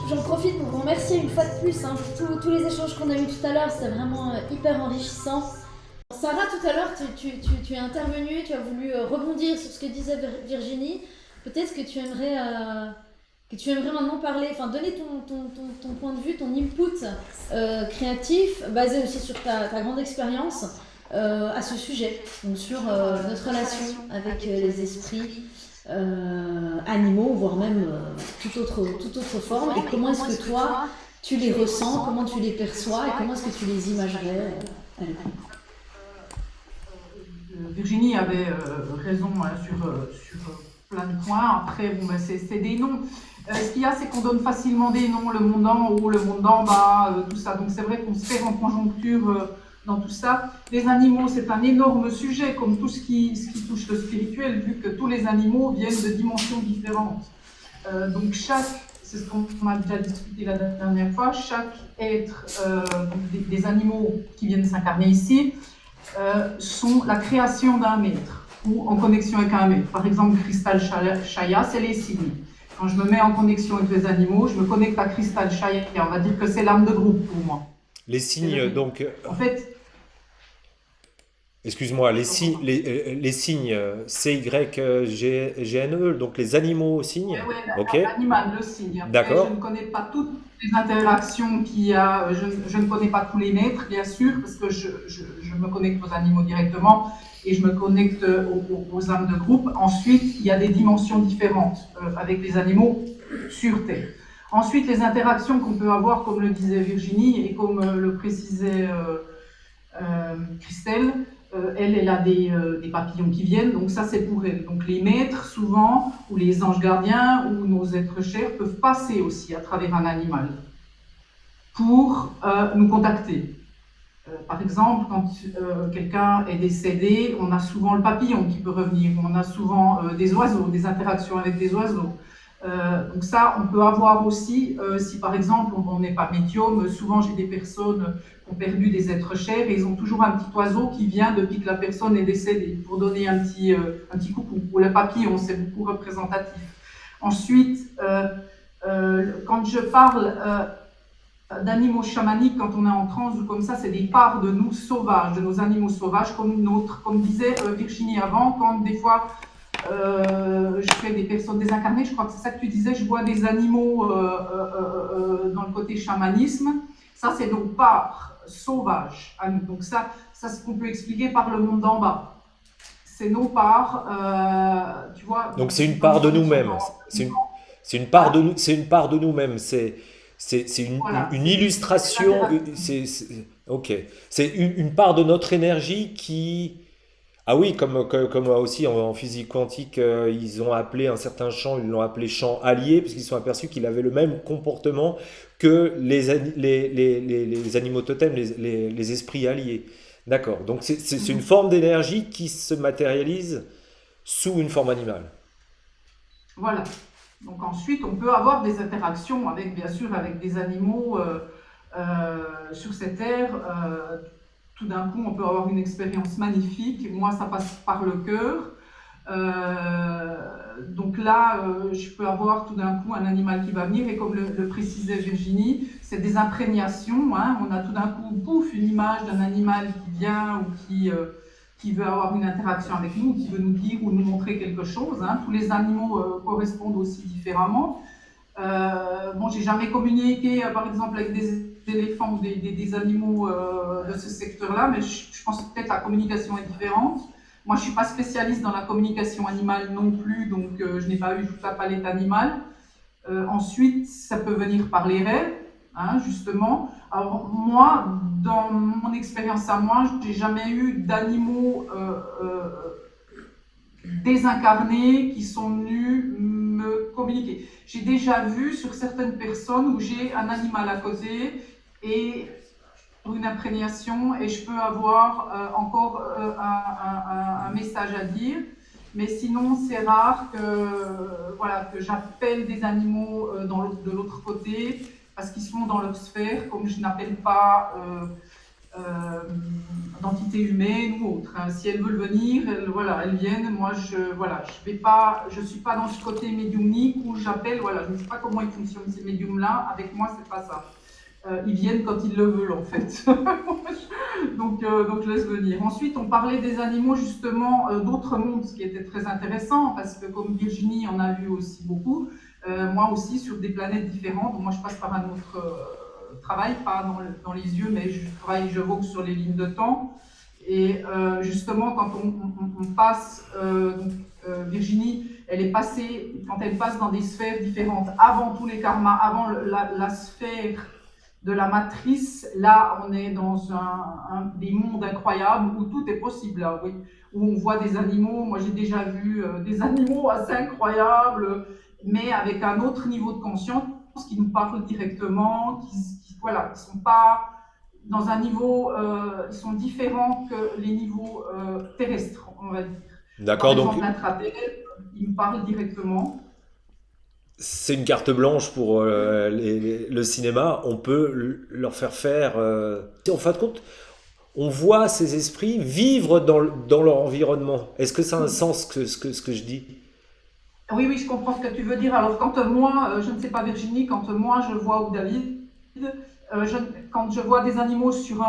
J'en profite pour vous remercier une fois de plus, hein, pour tous les échanges qu'on a eus tout à l'heure. C'était vraiment hyper enrichissant. Sarah, tout à l'heure, tu es intervenue, tu as voulu rebondir sur ce que disait Virginie. Peut-être que tu aimerais maintenant parler, enfin donner ton point de vue, ton input créatif, basé aussi sur ta grande expérience à ce sujet, donc sur notre relation avec les esprits animaux, voire même toute autre forme, et comment est-ce que toi, tu les ressens, comment tu les perçois, et comment est-ce que tu les imagerais à l'écoute. Virginie avait raison hein, sur plein de points. Après, bon, ben, c'est des noms. Ce qu'il y a, c'est qu'on donne facilement des noms, le monde en haut, le monde en bas, tout ça. Donc c'est vrai qu'on se perd en conjoncture dans tout ça. Les animaux, c'est un énorme sujet, comme tout ce qui touche le spirituel, vu que tous les animaux viennent de dimensions différentes. Donc c'est ce qu'on a déjà discuté la dernière fois, chaque être, donc des animaux qui viennent s'incarner ici, sont la création d'un maître ou en connexion avec un maître. Par exemple, Cristal Shaya, c'est les signes. Quand je me mets en connexion avec les animaux, je me connecte à Cristal Shaya. On va dire que c'est l'âme de groupe pour moi. Les signes, donc, en fait, excuse-moi, les signes CYGNE, donc les animaux signes. Oui, Ok, l'animal, le signe. Après, d'accord. je ne connais pas toutes les interactions qu'il y a, je ne connais pas tous les maîtres, bien sûr, parce que je me connecte aux animaux directement et je me connecte aux âmes de groupe. Ensuite, il y a des dimensions différentes avec les animaux sur Terre. Ensuite, les interactions qu'on peut avoir, comme le disait Virginie et comme le précisait Christelle, elle a des papillons qui viennent, donc ça c'est pour elle. Donc les maîtres, souvent, ou les anges gardiens, ou nos êtres chers, peuvent passer aussi à travers un animal pour nous contacter. Par exemple, quand quelqu'un est décédé, on a souvent le papillon qui peut revenir, on a souvent des oiseaux, des interactions avec des oiseaux. Donc ça, on peut avoir aussi, si par exemple on n'est pas médium, souvent j'ai des personnes qui ont perdu des êtres chers et ils ont toujours un petit oiseau qui vient depuis que la personne est décédée pour donner un petit coucou. Ou le papillon, c'est beaucoup représentatif. Ensuite, quand je parle d'animaux chamaniques, quand on est en transe ou comme ça, c'est des parts de nous sauvages, de nos animaux sauvages, comme disait Virginie avant, quand des fois je fais des personnes désincarnées, je crois que c'est ça que tu disais, je vois des animaux dans le côté chamanisme. Ça, c'est nos parts sauvages à nous. Donc ça c'est ce qu'on peut expliquer par le monde d'en bas. C'est nos parts, tu vois. Donc c'est une part de nous-mêmes. C'est une part de nous, c'est une part de nous-mêmes. C'est Voilà, une c'est illustration. Ok. C'est une part de notre énergie qui. Ah oui, comme aussi en physique quantique, ils ont appelé un certain champ, ils l'ont appelé champ allié, parce qu'ils se sont aperçus qu'il avait le même comportement que les animaux totems, les esprits alliés. D'accord. Donc c'est une forme d'énergie qui se matérialise sous une forme animale. Voilà. Donc ensuite, on peut avoir des interactions avec, bien sûr, avec des animaux sur cette terre. Tout d'un coup, on peut avoir une expérience magnifique. Moi, ça passe par le cœur. Donc là, je peux avoir tout d'un coup un animal qui va venir. Et comme le précisait Virginie, c'est des imprégnations. Hein. On a tout d'un coup, pouf, une image d'un animal qui vient ou qui veut avoir une interaction avec nous, qui veut nous dire ou nous montrer quelque chose. Hein. Tous les animaux correspondent aussi différemment. Bon, j'ai jamais communiqué, par exemple, avec des éléphants ou des animaux de ce secteur-là, mais je pense que peut-être la communication est différente. Moi, je suis pas spécialiste dans la communication animale non plus, donc je n'ai pas eu toute la palette animale. Ensuite, ça peut venir par les rêves, hein, justement. Alors moi, dans mon expérience à moi, j'ai jamais eu d'animaux désincarnés qui sont venus me communiquer. J'ai déjà vu sur certaines personnes où j'ai un animal à côté et une imprégnation et je peux avoir encore un message à dire. Mais sinon, c'est rare que j'appelle des animaux de l'autre côté parce qu'ils sont dans leur sphère, comme je n'appelle pas euh, d'entités humaines ou autres, hein. Si elles veulent venir, voilà, elles viennent. Moi, je suis pas dans ce côté médiumnique où j'appelle, voilà, je ne sais pas comment ils fonctionnent ces médiums-là. Avec moi, c'est pas ça. Ils viennent quand ils le veulent, en fait. Donc je laisse venir. Ensuite, on parlait des animaux, justement, d'autres mondes, ce qui était très intéressant, parce que comme Virginie en a vu aussi beaucoup, moi aussi sur des planètes différentes. Moi, je passe par un autre travail, pas dans les yeux, mais je vogue sur les lignes de temps. Et justement, quand on passe, Virginie, elle est passée, quand elle passe dans des sphères différentes, avant tous les karmas, avant la sphère de la matrice, là, on est dans des mondes incroyables où tout est possible, là, oui. Où on voit des animaux. Moi, j'ai déjà vu des animaux assez incroyables, mais avec un autre niveau de conscience qui nous parlent directement, voilà, qui sont pas dans un niveau, ils sont différents que les niveaux terrestres, on va dire. Par D'accord, donc exemple, l'intraterrestre, ils me parlent directement. c'est une carte blanche pour le cinéma. On peut leur faire. En fin de compte, on voit ces esprits vivre dans leur environnement. Est-ce que ça a un sens ce que je dis? Oui, oui, je comprends ce que tu veux dire. Alors, quand moi, je ne sais pas Virginie, quand moi je vois, ou David, quand je vois des animaux sur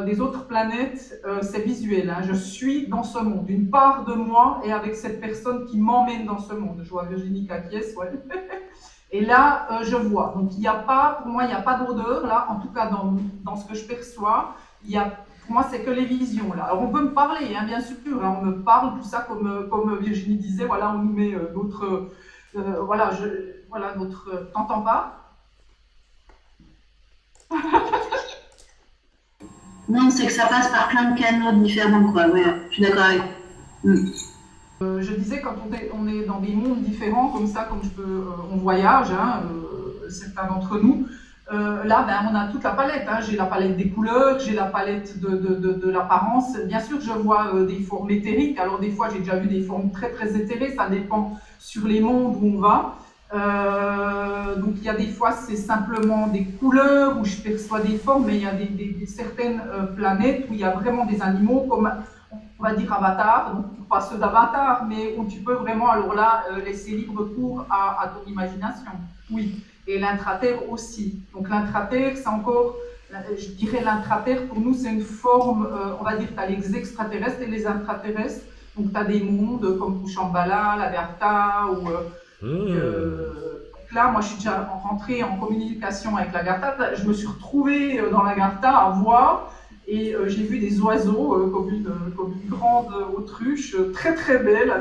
des autres planètes, c'est visuel, hein. Je suis dans ce monde. Une part de moi est avec cette personne qui m'emmène dans ce monde. Je vois Virginie qui acquiesce, ouais. Et là, je vois. Donc, pour moi, il n'y a pas d'odeur, là, en tout cas dans ce que je perçois. Pour moi, c'est que les visions, là. Alors, on peut me parler, hein, bien sûr, hein, on me parle, tout ça, comme Virginie disait, voilà, on nous met notre... T'entends pas? Non, c'est que ça passe par plein de canaux différents, quoi. Ouais, je suis d'accord avec. Je disais, quand on est dans des mondes différents, comme ça, on voyage, hein, certains d'entre nous, là, ben, on a toute la palette, hein. J'ai la palette des couleurs, j'ai la palette de l'apparence. Bien sûr, je vois des formes éthériques. Alors, des fois, j'ai déjà vu des formes très, très éthérées. Ça dépend sur les mondes où on va. Donc, il y a des fois, c'est simplement des couleurs où je perçois des formes, mais il y a certaines planètes où il y a vraiment des animaux, comme on va dire Avatar, donc pas ceux d'Avatar, mais où tu peux vraiment, alors là, laisser libre cours à ton imagination. Oui. Et l'intraterre aussi. Donc l'intraterre, c'est encore, je dirais l'intraterre, pour nous, c'est une forme, on va dire, tu as les extraterrestres et les intraterrestres. Donc tu as des mondes comme Shambhala, l'Agartha, ou... là, moi, je suis déjà rentrée en communication avec l'Agartha. Je me suis retrouvée dans l'Agartha à voir, et j'ai vu des oiseaux comme une grande autruche, très très belle,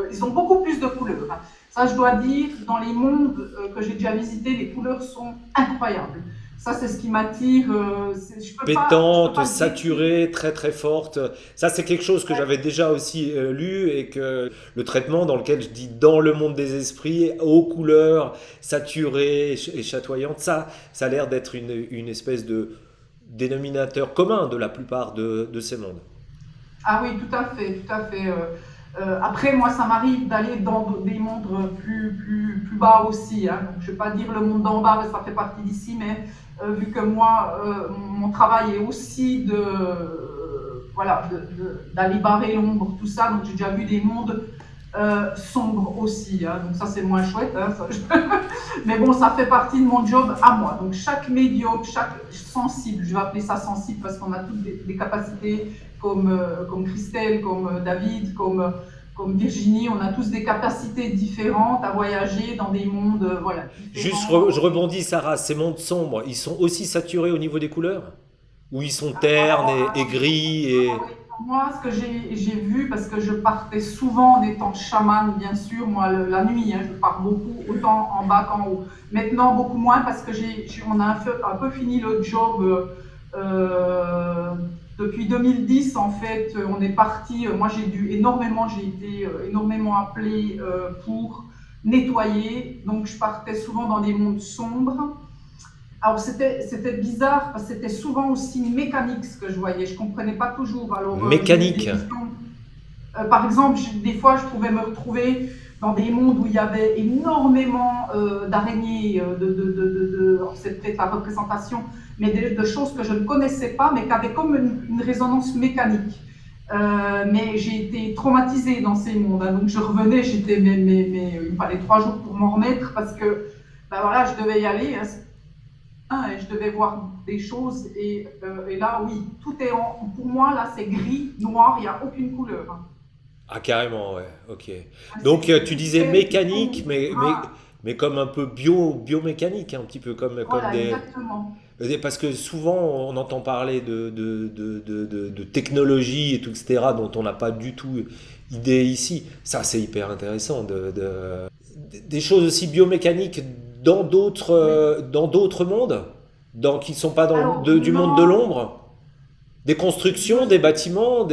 ils ont beaucoup plus de couleurs, hein. Ça, je dois dire, dans les mondes que j'ai déjà visités, les couleurs sont incroyables. Ça, c'est ce qui m'attire. Je peux Pétante, pas le saturée, très très forte. Ça, c'est quelque chose que j'avais déjà aussi lu et que le traitement dans lequel je dis dans le monde des esprits, aux couleurs, saturées et chatoyantes, ça a l'air d'être une espèce de dénominateur commun de la plupart de ces mondes. Ah oui, tout à fait, tout à fait. Après, moi, ça m'arrive d'aller dans des mondes plus bas aussi, hein. Donc, je ne vais pas dire le monde d'en bas, ça fait partie d'ici, mais vu que moi, mon travail est aussi d'aller barrer l'ombre, tout ça, donc j'ai déjà vu des mondes sombres aussi, hein. Donc ça, c'est moins chouette, hein, mais bon, ça fait partie de mon job à moi. Donc chaque médium, chaque sensible, je vais appeler ça sensible parce qu'on a toutes des capacités comme Christelle, comme David, comme Virginie, on a tous des capacités différentes à voyager dans des mondes, voilà, Juste, différents. je rebondis, Sarah, ces mondes sombres, ils sont aussi saturés au niveau des couleurs? Ou ils sont ternes et gris et... Moi, ce que j'ai vu, parce que je partais souvent en étant chamane, bien sûr, moi, la nuit, hein, je pars beaucoup, autant en bas qu'en haut. Maintenant, beaucoup moins, parce que on a un peu fini le job. Depuis 2010, en fait, on est parti. Moi, j'ai été énormément appelée pour nettoyer. Donc, je partais souvent dans des mondes sombres. Alors, c'était bizarre, parce que c'était souvent aussi mécanique ce que je voyais. Je ne comprenais pas toujours. Alors, Mécanique. par exemple, des fois, je pouvais me retrouver dans des mondes où il y avait énormément d'araignées, c'est peut-être la représentation, mais de choses que je ne connaissais pas, mais qui avaient comme une résonance mécanique. Mais j'ai été traumatisée dans ces mondes, hein. Donc je revenais, il me fallait 3 jours pour m'en remettre parce que ben voilà, je devais y aller, hein, et je devais voir des choses. Et là, oui, tout est pour moi, là, c'est gris, noir, il n'y a aucune couleur, hein. Ah, carrément, ouais, ok. Ah, Donc, tu disais mécanique, Ah, mais comme un peu biomécanique, un petit peu comme voilà, des... exactement. Parce que souvent, on entend parler de technologie et tout, etc., dont on n'a pas du tout idée ici. Ça, c'est hyper intéressant. Des choses aussi biomécaniques Oui. dans d'autres mondes, qui ne sont pas Alors, du monde de non, l'ombre. Des constructions, des je- bâtiments,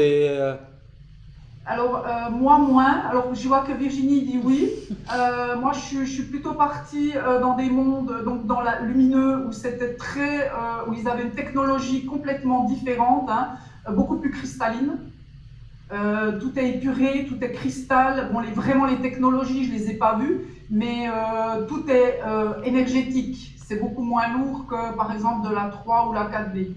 alors moi moins. Alors je vois que Virginie dit oui. Moi je suis plutôt partie dans des mondes, donc dans la lumineux, où c'était où ils avaient une technologie complètement différente, hein, beaucoup plus cristalline. Tout est épuré, tout est cristal. Bon, vraiment les technologies, je les ai pas vues, mais tout est énergétique. C'est beaucoup moins lourd que par exemple de la 3 ou la 4D.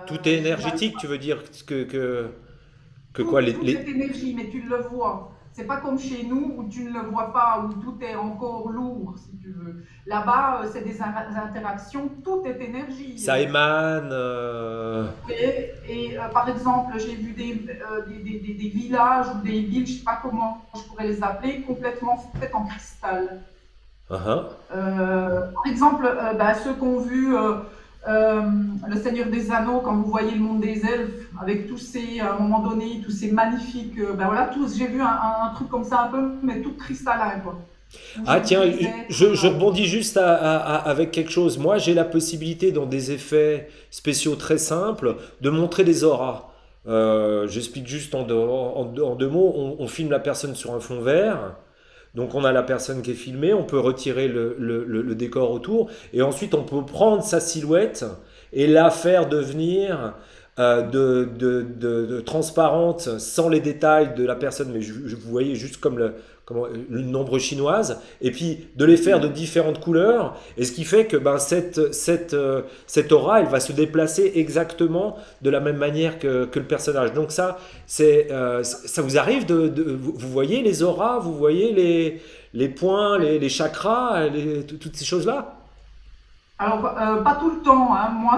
tout est Je vois énergétique, tu veux dire que quoi, tout est énergie, mais tu le vois. C'est pas comme chez nous où tu ne le vois pas, où tout est encore lourd, si tu veux. Là-bas, c'est des interactions, tout est énergie. ça émane. Par exemple, j'ai vu des villages ou des villes, je ne sais pas comment je pourrais les appeler, complètement faites en cristal. Uhum. Par exemple, ceux qui ont vu Le Seigneur des Anneaux, quand vous voyez le monde des elfes, avec à un moment donné, tous ces magnifiques, voilà, j'ai vu un truc comme ça un peu, mais tout cristallin, quoi. Où Ah j'ai vu tiens, des êtres. je rebondis juste avec quelque chose. Moi, j'ai la possibilité, dans des effets spéciaux très simples, de montrer des auras. J'explique juste en 2 mots. On filme la personne sur un fond vert. Donc on a la personne qui est filmée, on peut retirer le décor autour, et ensuite on peut prendre sa silhouette et la faire devenir de transparente sans les détails de la personne, mais vous voyez juste comme le nombre chinoise, et puis de les faire de différentes couleurs, et ce qui fait que ben, cette aura, elle va se déplacer exactement de la même manière que le personnage. Donc ça vous arrive vous voyez les auras, vous voyez les points, les chakras, toutes ces choses-là? Alors, pas tout le temps, hein. Moi,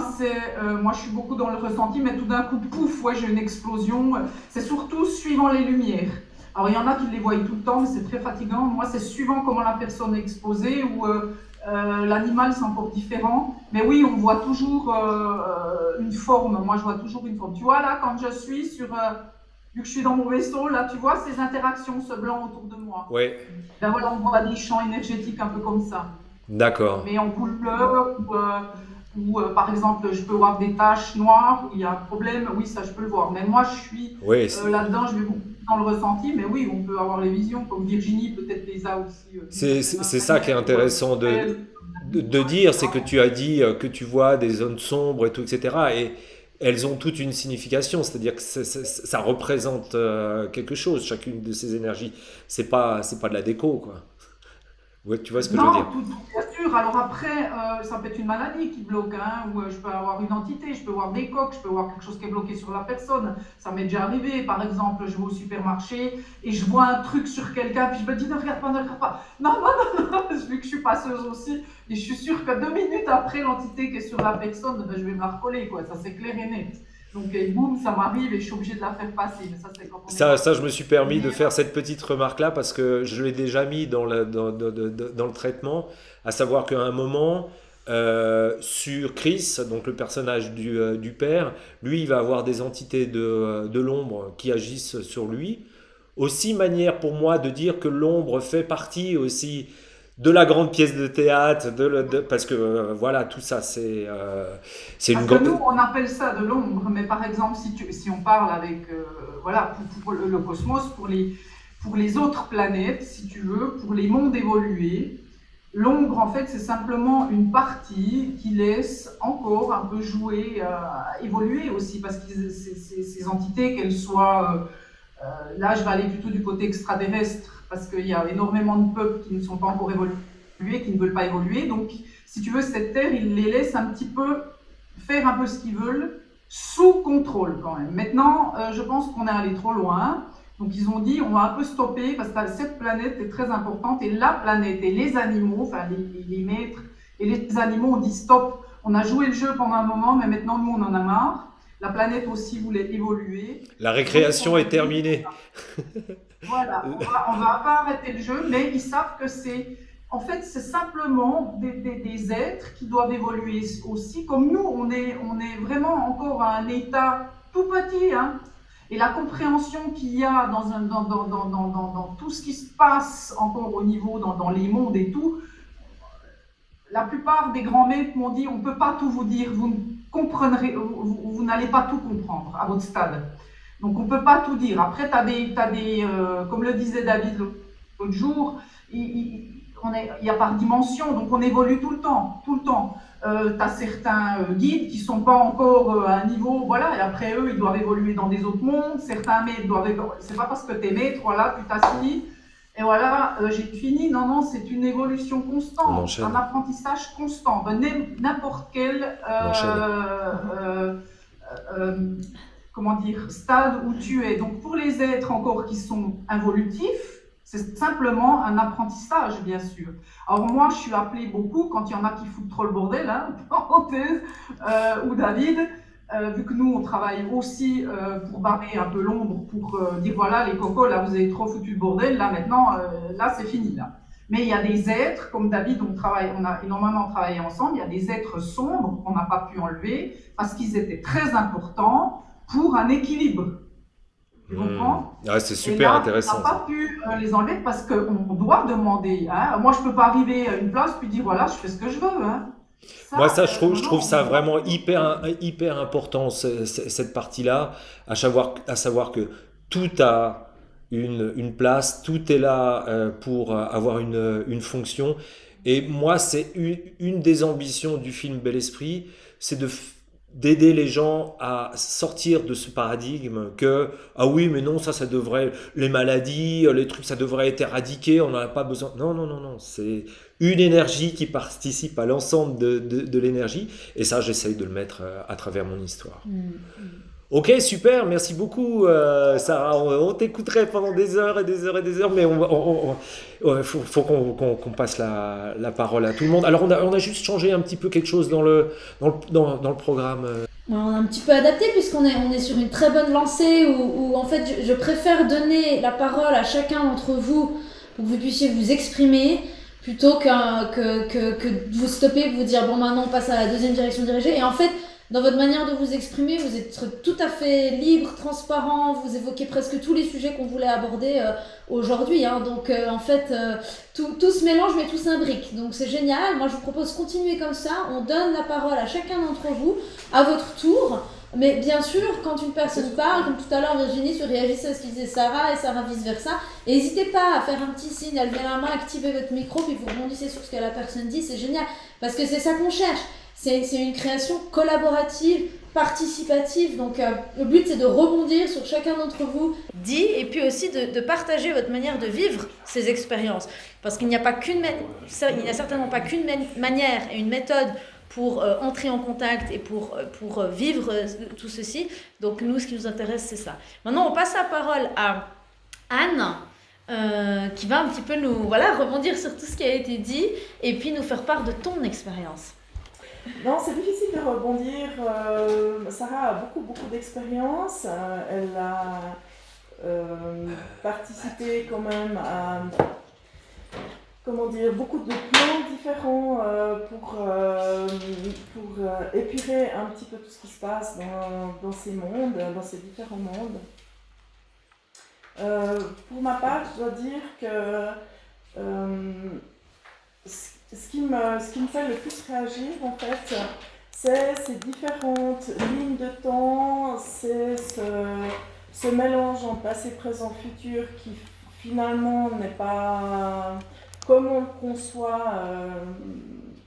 je suis beaucoup dans le ressenti, mais tout d'un coup, pouf, ouais, j'ai une explosion. C'est surtout suivant les lumières. Alors, il y en a qui les voient tout le temps, mais c'est très fatigant. Moi, c'est suivant comment la personne est exposée ou l'animal, c'est encore différent. Mais oui, on voit toujours une forme. Moi, je vois toujours une forme. Tu vois, là, quand je suis vu que je suis dans mon vaisseau, là, tu vois ces interactions, ce blanc autour de moi. Oui, Ben voilà, on voit des champs énergétiques un peu comme ça. d'accord. Mais en couleur, par exemple, je peux voir des taches noires, où il y a un problème, oui, ça je peux le voir. Mais moi, je suis Oui, là-dedans, je vais beaucoup dans le ressenti, mais oui, on peut avoir les visions, comme Virginie peut-être les a aussi. c'est ça qui est intéressant de dire, c'est que tu as dit que tu vois des zones sombres et tout, etc. Et elles ont toute une signification, c'est-à-dire que ça représente quelque chose, chacune de ces énergies. C'est pas de la déco, quoi. Ouais, tu vois ce que je veux Non, dire? bien sûr. Alors après, ça peut être une maladie qui bloque, hein, ou je peux avoir une entité, je peux avoir des coques, je peux avoir quelque chose qui est bloqué sur la personne. Ça m'est déjà arrivé. Par exemple, je vais au supermarché et je vois un truc sur quelqu'un, puis je me dis ne regarde pas, ne regarde pas. Non, non, non, non, vu que je suis passeuse aussi, et je suis sûre que 2 minutes après l'entité qui est sur la personne, ben, je vais me la recoller, quoi. Ça c'est clair et net. Donc, boum, ça m'arrive et je suis obligée de la faire passer. Mais ça, c'est quand on est Ça, passé. je me suis permis de Mais faire cette petite remarque-là parce que je l'ai déjà mis dans le traitement, à savoir qu'à un moment, sur Chris, donc le personnage du père, lui, il va avoir des entités de l'ombre qui agissent sur lui. Aussi, manière pour moi de dire que l'ombre fait partie aussi de la grande pièce de théâtre, parce que voilà, tout ça, c'est une parce que grande... nous, on appelle ça de l'ombre, mais par exemple, si on parle avec, voilà, pour le cosmos, pour les autres planètes, si tu veux, pour les mondes évolués, l'ombre, en fait, c'est simplement une partie qui laisse encore un peu jouer, évoluer aussi, parce que ces entités, qu'elles soient, là, je vais aller plutôt du côté extraterrestre, parce qu'il y a énormément de peuples qui ne sont pas encore évolués, qui ne veulent pas évoluer. Donc, si tu veux, cette terre, il les laisse un petit peu faire un peu ce qu'ils veulent, sous contrôle quand même. Maintenant, je pense qu'on est allé trop loin. Donc, ils ont dit, on va un peu stopper, parce que cette planète est très importante, et la planète, et les animaux, enfin les maîtres, et les animaux ont dit stop. On a joué le jeu pendant un moment, mais maintenant, nous, on en a marre. La planète aussi voulait évoluer. La récréation est terminée. Voilà, on va pas arrêter le jeu, mais ils savent que c'est... En fait, c'est simplement des êtres qui doivent évoluer aussi. Comme nous, on est vraiment encore à un état tout petit, hein. Et la compréhension qu'il y a dans tout ce qui se passe encore au niveau, dans les mondes et tout, la plupart des grands maîtres m'ont dit, on ne peut pas tout vous dire, vous ne comprendrez, vous n'allez pas tout comprendre à votre stade. Donc on ne peut pas tout dire. Après, tu as des comme le disait David l'autre jour, il y a par dimension, donc on évolue tout le temps, tout le temps. Tu as certains guides qui ne sont pas encore à un niveau, voilà, et après eux, ils doivent évoluer dans des autres mondes. Certains maîtres doivent évoluer, c'est pas parce que tu es maître, voilà, tu t'assis, et voilà, j'ai fini. Non, non, c'est une évolution constante, un apprentissage constant, de n'importe quel comment dire, stade où tu es. Donc pour les êtres encore qui sont involutifs, c'est simplement un apprentissage, bien sûr. Alors moi, je suis appelée beaucoup, quand il y en a qui foutent trop le bordel, hein, parenthèse, ou David, vu que nous, on travaille aussi pour barrer un peu l'ombre, pour dire, voilà, les cocos, là, vous avez trop foutu le bordel, là, maintenant, là, c'est fini, là. Mais il y a des êtres, comme David, on a énormément travaillé ensemble, il y a des êtres sombres qu'on n'a pas pu enlever, parce qu'ils étaient très importants pour un équilibre. Tu comprends ? Ouais, c'est super et là, intéressant. On n'a pas pu les enlever parce qu'on doit demander. Hein. Moi, je ne peux pas arriver à une place puis dire voilà, je fais ce que je veux. Hein. Moi, ça, je trouve ça vraiment hyper important, cette partie-là, à savoir que tout a une place, tout est là pour avoir une fonction. Et moi, c'est une des ambitions du film Bel Esprit, c'est d'aider les gens à sortir de ce paradigme que ah oui mais non ça devrait, les maladies, les trucs, ça devrait être éradiqué, on n'en a pas besoin. Non, c'est une énergie qui participe à l'ensemble de l'énergie, et ça j'essaye de le mettre à travers mon histoire. Ok, super, merci beaucoup Sarah, on t'écouterait pendant des heures et des heures et des heures, mais faut qu'on passe la parole à tout le monde. Alors on a juste changé un petit peu quelque chose dans le programme. On a un petit peu adapté puisqu'on est sur une très bonne lancée où en fait je préfère donner la parole à chacun d'entre vous pour que vous puissiez vous exprimer plutôt que de vous stopper, de vous dire bon maintenant on passe à la deuxième direction dirigée. Et en fait, dans votre manière de vous exprimer, vous êtes tout à fait libre, transparent, vous évoquez presque tous les sujets qu'on voulait aborder aujourd'hui. Hein. Donc en fait, tout se mélange mais tout s'imbrique. Donc c'est génial. Moi je vous propose de continuer comme ça. On donne la parole à chacun d'entre vous à votre tour. Mais bien sûr, quand une personne parle, comme tout à l'heure Virginie, tu réagissais à ce que disait Sarah et Sarah vice-versa, n'hésitez pas à faire un petit signe, à lever la main, activer votre micro, puis vous rebondissez sur ce que la personne dit. C'est génial parce que c'est ça qu'on cherche. C'est une création collaborative, participative, donc le but c'est de rebondir sur chacun d'entre vous dit, et puis aussi de partager votre manière de vivre ces expériences. Parce qu'il n'y a certainement pas qu'une manière et une méthode pour entrer en contact et pour vivre tout ceci. Donc nous, ce qui nous intéresse, c'est ça. Maintenant, on passe la parole à Anne, qui va un petit peu nous rebondir sur tout ce qui a été dit et puis nous faire part de ton expérience. Non, c'est difficile de rebondir. Sarah a beaucoup d'expérience. Elle a participé quand même à beaucoup de plans différents pour épurer un petit peu tout ce qui se passe dans ces mondes, dans ces différents mondes. Pour ma part, je dois dire que ce qui me fait le plus réagir, en fait, c'est ces différentes lignes de temps, c'est ce mélange en passé, présent, futur qui finalement n'est pas comme on le conçoit,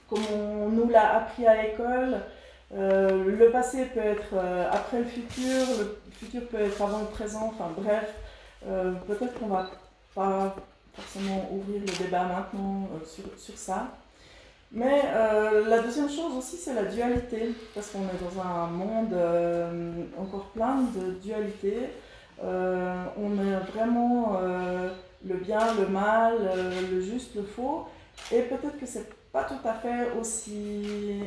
comme on nous l'a appris à l'école. Le passé peut être après le futur peut être avant le présent, enfin bref, peut-être qu'on va pas forcément ouvrir le débat maintenant sur ça. Mais la deuxième chose aussi, c'est la dualité, parce qu'on est dans un monde encore plein de dualité. On est vraiment le bien, le mal, le juste, le faux, et peut-être que c'est pas tout à fait aussi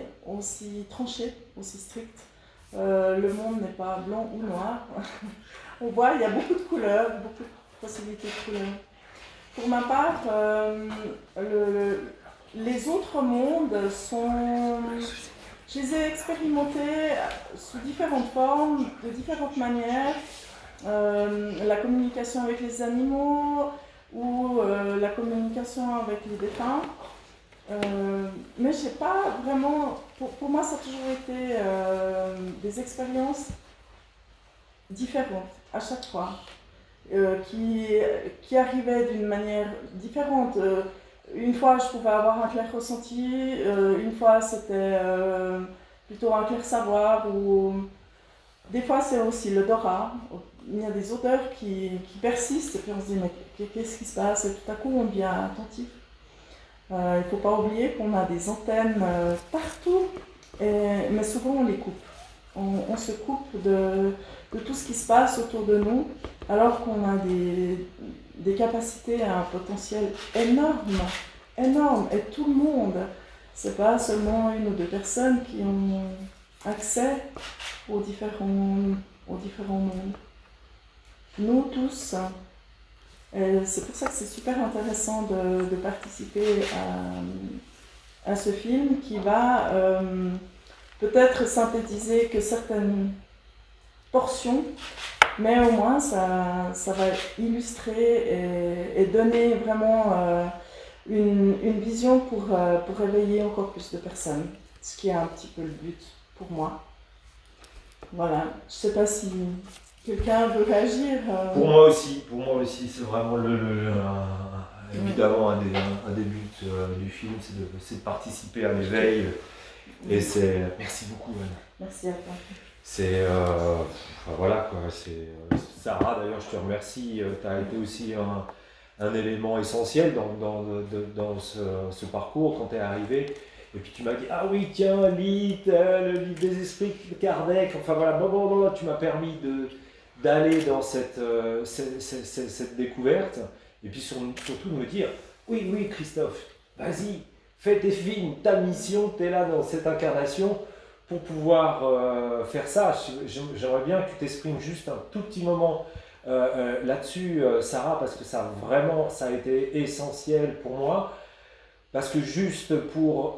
tranché, aussi strict. Le monde n'est pas blanc ou noir. On voit, il y a beaucoup de couleurs, beaucoup de possibilités de couleurs. Pour ma part, les autres mondes sont... Je les ai expérimentés sous différentes formes, de différentes manières. La communication avec les animaux ou la communication avec les défunts. Mais je sais pas vraiment... Pour moi, ça a toujours été des expériences différentes à chaque fois, qui arrivaient d'une manière différente. Une fois, je pouvais avoir un clair ressenti, une fois, c'était plutôt un clair savoir, ou des fois, c'est aussi l'odorat. Il y a des odeurs qui persistent, et puis on se dit, mais qu'est-ce qui se passe? Et tout à coup, on devient attentif. Il ne faut pas oublier qu'on a des antennes partout, mais souvent, on les coupe. On se coupe de tout ce qui se passe autour de nous, alors qu'on a des capacités à un potentiel énorme, et tout le monde, c'est pas seulement une ou deux personnes qui ont accès aux différents mondes. Nous tous, et c'est pour ça que c'est super intéressant de participer à ce film qui va peut-être synthétiser que certaines portions, mais au moins ça va illustrer et donner vraiment une vision pour réveiller encore plus de personnes, ce qui est un petit peu le but pour moi. Voilà, je ne sais pas si quelqu'un veut réagir. Pour moi aussi, c'est vraiment évidemment un des buts du film, c'est de participer à l'éveil. Et c'est... Merci beaucoup, Anne. Merci à toi. C'est... voilà quoi, c'est... Sarah, d'ailleurs, je te remercie. Tu as été aussi un élément essentiel dans ce parcours quand tu es arrivé. Et puis tu m'as dit, ah oui, tiens, lis le livre des esprits de Kardec. Enfin voilà, tu m'as permis d'aller dans cette découverte. Et puis surtout de me dire, oui, Christophe, vas-y, fais tes films, ta mission, tu es là dans cette incarnation pour pouvoir faire ça. J'aimerais bien que tu t'exprimes juste un tout petit moment là-dessus, Sarah, parce que ça a été essentiel pour moi. Parce que juste pour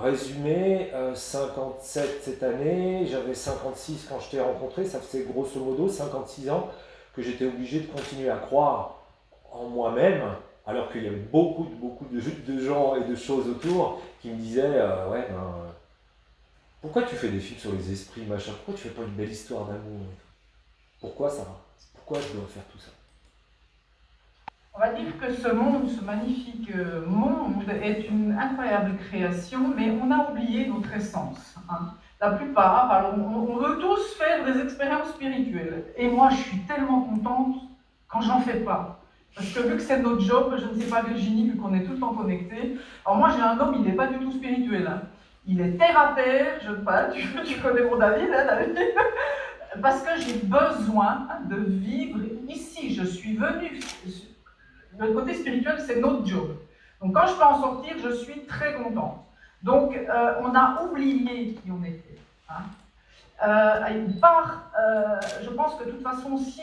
résumer, 57 cette année, j'avais 56 quand je t'ai rencontré, ça faisait grosso modo 56 ans que j'étais obligé de continuer à croire en moi-même, alors qu'il y avait beaucoup de gens et de choses autour qui me disaient pourquoi tu fais des films sur les esprits, machin, pourquoi tu fais pas une belle histoire d'amour? Pourquoi ça va? Pourquoi je dois faire tout ça? On va dire que ce monde, ce magnifique monde, est une incroyable création, mais on a oublié notre essence. La plupart, alors on veut tous faire des expériences spirituelles. Et moi, je suis tellement contente quand j'en fais pas. Parce que vu que c'est notre job, je ne sais pas Virginie, vu qu'on est tout le temps connectés. Alors moi, j'ai un homme, il n'est pas du tout spirituel. Il est terre à terre, je ne sais pas, tu connais mon David, David. Parce que j'ai besoin de vivre ici. Je suis venue. Le côté spirituel, c'est notre job. Donc quand je peux en sortir, je suis très contente. Donc on a oublié qui on était. Je pense que de toute façon, si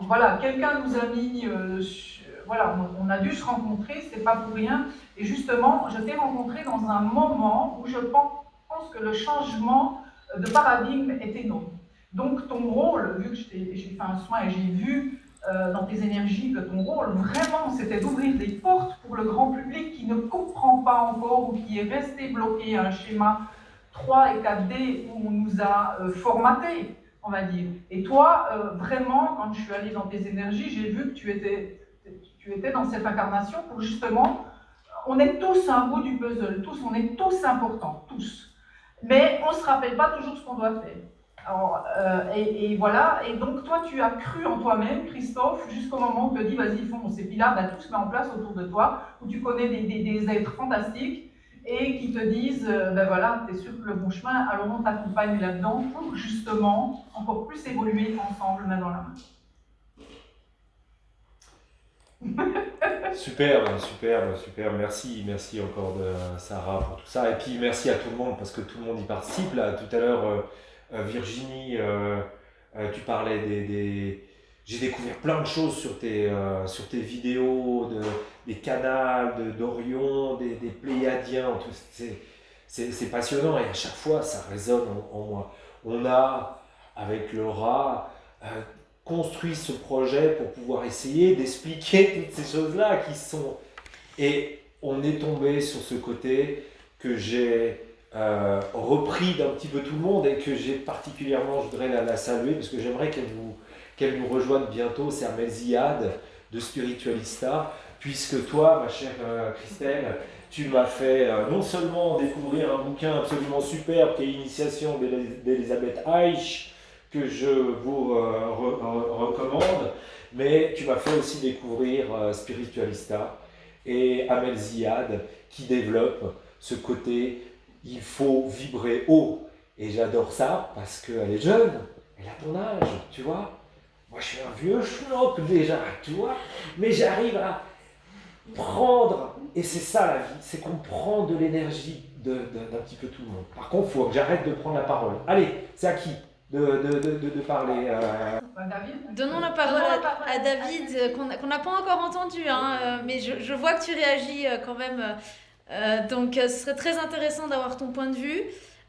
voilà, quelqu'un nous a mis, on a dû se rencontrer, c'est pas pour rien. Et justement, je t'ai rencontré dans un moment où je pense que le changement de paradigme était énorme. Donc ton rôle, vu que j'ai fait un soin et j'ai vu dans tes énergies que ton rôle, vraiment, c'était d'ouvrir des portes pour le grand public qui ne comprend pas encore ou qui est resté bloqué à un schéma 3 et 4D où on nous a formaté, on va dire. Et toi, vraiment, quand je suis allée dans tes énergies, j'ai vu que tu étais dans cette incarnation pour justement, on est tous un bout du puzzle, on est tous importants, tous. Mais on ne se rappelle pas toujours ce qu'on doit faire. Alors, et voilà, et donc toi tu as cru en toi-même, Christophe, jusqu'au moment où tu te dis vas-y fonce. Et puis là, tout se met en place autour de toi, où tu connais des êtres fantastiques et qui te disent ben voilà, tu es sur le bon chemin, alors on t'accompagne là-dedans pour justement encore plus évoluer ensemble, main dans la main. Superbe, superbe, superbe. Merci, merci encore de Sarah pour tout ça. Et puis merci à tout le monde parce que tout le monde y participe. Là, tout à l'heure, Virginie, tu parlais J'ai découvert plein de choses sur tes vidéos, des canals, d'Orion, des Pléiadiens. Tout. C'est passionnant et à chaque fois, ça résonne en moi. On a, avec Laura, construit ce projet pour pouvoir essayer d'expliquer toutes ces choses-là qui sont... Et on est tombé sur ce côté que j'ai repris d'un petit peu tout le monde et que j'ai particulièrement, je voudrais la saluer parce que j'aimerais qu'elle nous rejoigne bientôt, c'est Amel Ziad de Spiritualista, puisque toi, ma chère Christelle, tu m'as fait non seulement découvrir un bouquin absolument superbe qui est Initiation d'Elisabeth Eich, que je vous recommande, mais tu m'as fait aussi découvrir Spiritualista et Amel Ziad qui développe ce côté il faut vibrer haut. Et j'adore ça parce qu'elle est jeune, elle a ton âge, tu vois. Moi je suis un vieux schnock déjà, tu vois, mais j'arrive à prendre, et c'est ça la vie, c'est qu'on prend de l'énergie d'un petit peu tout le monde. Par contre, il faut que j'arrête de prendre la parole. Allez, c'est à qui de parler David ? Donnons la parole à David, qu'on n'a pas encore entendu, hein, mais je vois que tu réagis quand même. Donc ce serait très intéressant d'avoir ton point de vue.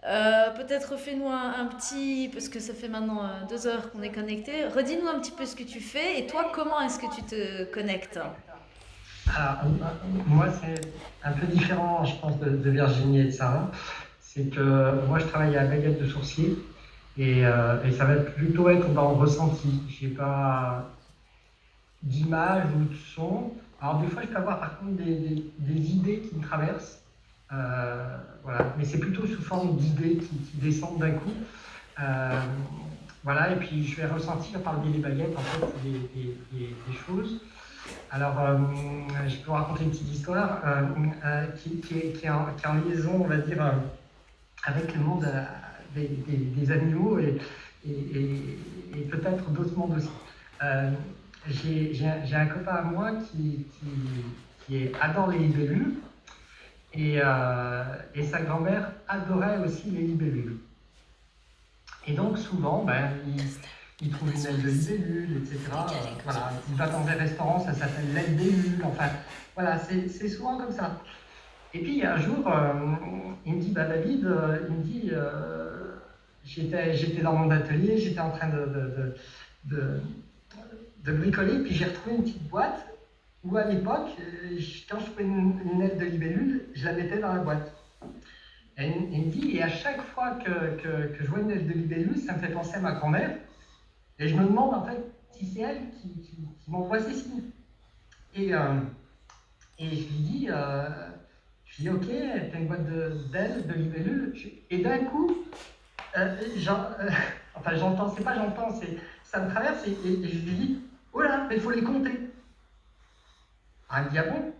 Peut-être fais-nous un petit, parce que ça fait maintenant 2 heures qu'on est connectés, redis-nous un petit peu ce que tu fais et toi comment est-ce que tu te connectes? Alors, moi c'est un peu différent je pense de Virginie et de Sarah, c'est que moi je travaille à Baguette de Sourcier et ça va plutôt être dans le ressenti, je n'ai pas d'image ou de son. Alors des fois je peux avoir par contre des idées qui me traversent. Voilà. Mais c'est plutôt sous forme d'idées qui descendent d'un coup. Voilà, et puis je vais ressentir par le biais des baguettes en fait des choses. Alors, je peux vous raconter une petite histoire qui est en liaison, on va dire, avec le monde des animaux et peut-être d'autres mondes aussi. J'ai un copain à moi qui adore les libellules. Et sa grand-mère adorait aussi les libellules. Et donc souvent, il trouve une aile de libellule, etc. Voilà. Il va dans un restaurant, ça s'appelle l'aile des mules. Enfin, voilà, c'est souvent comme ça. Et puis un jour, il me dit, David, il me dit, j'étais dans mon atelier, j'étais en train de bricoler, puis j'ai retrouvé une petite boîte. Où à l'époque, quand je trouvais une aile de libellule, je la mettais dans la boîte. Et il me dit, et à chaque fois que je vois une aile de libellule, ça me fait penser à ma grand-mère. Et je me demande en fait si c'est elle qui m'envoie ces signes. Et je lui dis, ok, t'as une boîte d'ailes de libellule. Et d'un coup, j'entends, c'est pas j'entends, ça me traverse et je lui dis, oh là, mais il faut les compter. Ah, il me dit, ah bon?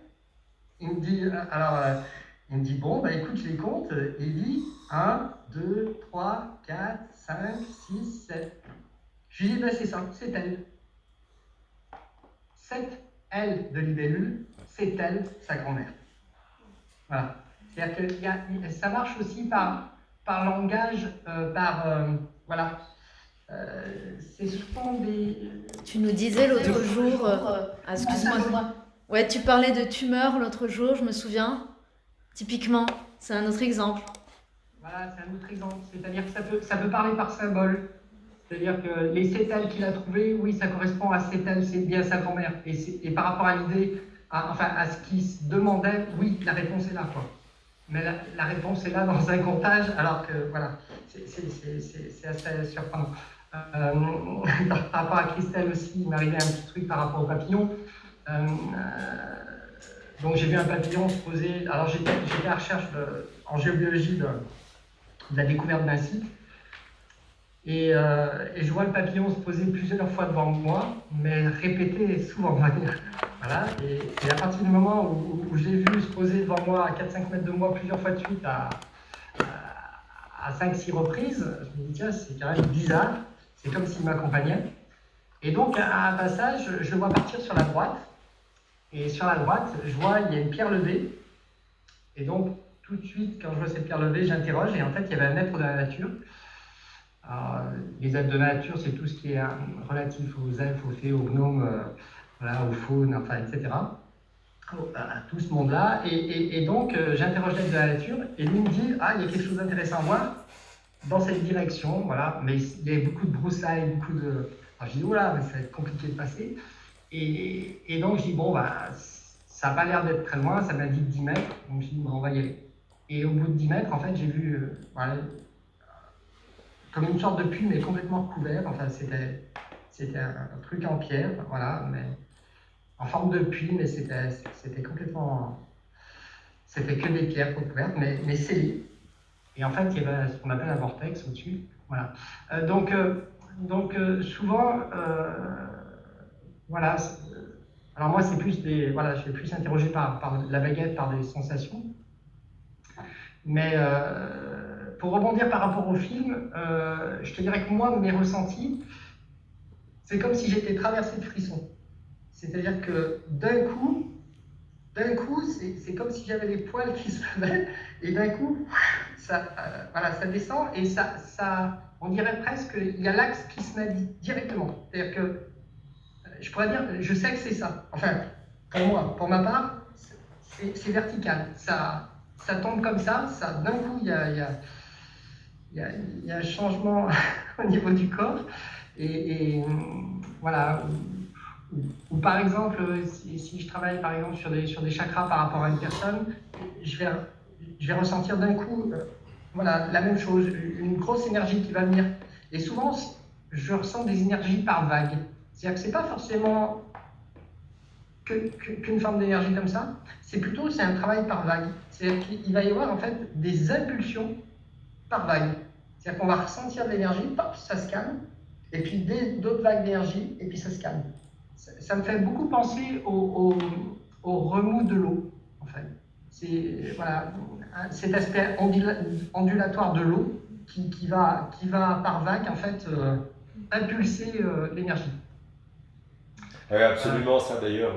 Il me dit, bon, écoute, je les compte. Il dit 1, 2, 3, 4, 5, 6, 7. Je lui dis, c'est ça, c'est elle. 7 ailes de libellule, c'est elle, sa grand-mère. Voilà. C'est-à-dire que ça marche aussi par langage, voilà. C'est souvent des... Tu nous disais l'autre jour, excuse-moi. Ouais, tu parlais de tumeur l'autre jour, je me souviens. Typiquement, c'est un autre exemple. Voilà, c'est un autre exemple. C'est-à-dire que ça peut parler par symbole. C'est-à-dire que les 7 ailes qu'il a trouvées, oui, ça correspond à 7 ailes, c'est bien sa grand-mère. Et par rapport à l'idée, à ce qu'il se demandait, oui, la réponse est là, quoi. Mais la réponse est là dans un comptage, alors que, voilà, c'est assez surprenant. Par rapport à Christelle aussi, il m'est arrivé un petit truc par rapport au papillon. Donc j'ai vu un papillon se poser. Alors j'étais à la recherche en géobiologie de la découverte d'un site. Et je vois le papillon se poser plusieurs fois devant moi, mais répéter souvent, on va dire. Voilà. Et à partir du moment où je l'ai vu se poser devant moi à 4-5 mètres de moi plusieurs fois de suite à 5-6 reprises, je me dis tiens, c'est quand même bizarre, c'est comme s'il m'accompagnait. Et donc à un passage, je le vois partir sur la droite, et sur la droite, je vois il y a une pierre levée, et donc tout de suite, quand je vois cette pierre levée, j'interroge, et en fait il y avait un être de la nature. Alors, les êtres de la nature, c'est tout ce qui est relatif aux elfes, aux fées, aux gnomes, voilà, aux faunes, enfin, etc. À tout ce monde-là. Et donc, j'interroge l'être de la nature et lui me dit « Ah, il y a quelque chose d'intéressant à voir dans cette direction. » Voilà. Mais il y a beaucoup de broussailles, beaucoup de... Alors, je dis « Oula, mais ça va être compliqué de passer. » Et donc, je dis « Bon, bah, ça n'a pas l'air d'être très loin, ça m'a dit 10 mètres. » Donc, je dis bon, « On va y aller. » Et au bout de 10 mètres, en fait, j'ai vu... voilà, comme une sorte de puits, mais complètement couvert. Enfin, c'était un truc en pierre, voilà, mais en forme de puits, mais c'était complètement... C'était que des pierres recouvertes, mais scellées. Et en fait, il y avait ce qu'on appelle un vortex au-dessus. Voilà. Donc, souvent, voilà. Alors moi, c'est plus des... Voilà, je suis plus interrogé par la baguette, par des sensations. Mais... pour rebondir par rapport au film, je te dirais que moi, mes ressentis, c'est comme si j'étais traversé de frissons. C'est-à-dire que d'un coup, c'est comme si j'avais les poils qui se levaient, et d'un coup, voilà, ça descend, et on dirait presque qu'il y a l'axe qui se met directement. C'est-à-dire que, je pourrais dire, je sais que c'est ça. Enfin, pour moi, pour ma part, c'est vertical. Ça tombe comme ça, d'un coup, il y a un changement au niveau du corps. Et voilà. Ou par exemple, si je travaille par exemple sur des chakras par rapport à une personne, je vais ressentir d'un coup voilà, la même chose, une grosse énergie qui va venir. Et souvent, je ressens des énergies par vague. C'est-à-dire que ce n'est pas forcément qu'une forme d'énergie comme ça, c'est un travail par vague. C'est-à-dire qu'il va y avoir en fait des impulsions par vague. C'est-à-dire qu'on va ressentir de l'énergie, pop, ça se calme, et puis d'autres vagues d'énergie, et puis ça se calme. Ça me fait beaucoup penser au remous de l'eau, en fait. C'est voilà, cet aspect ondulatoire de l'eau qui va par vague, en fait, impulser l'énergie. Absolument, ça d'ailleurs,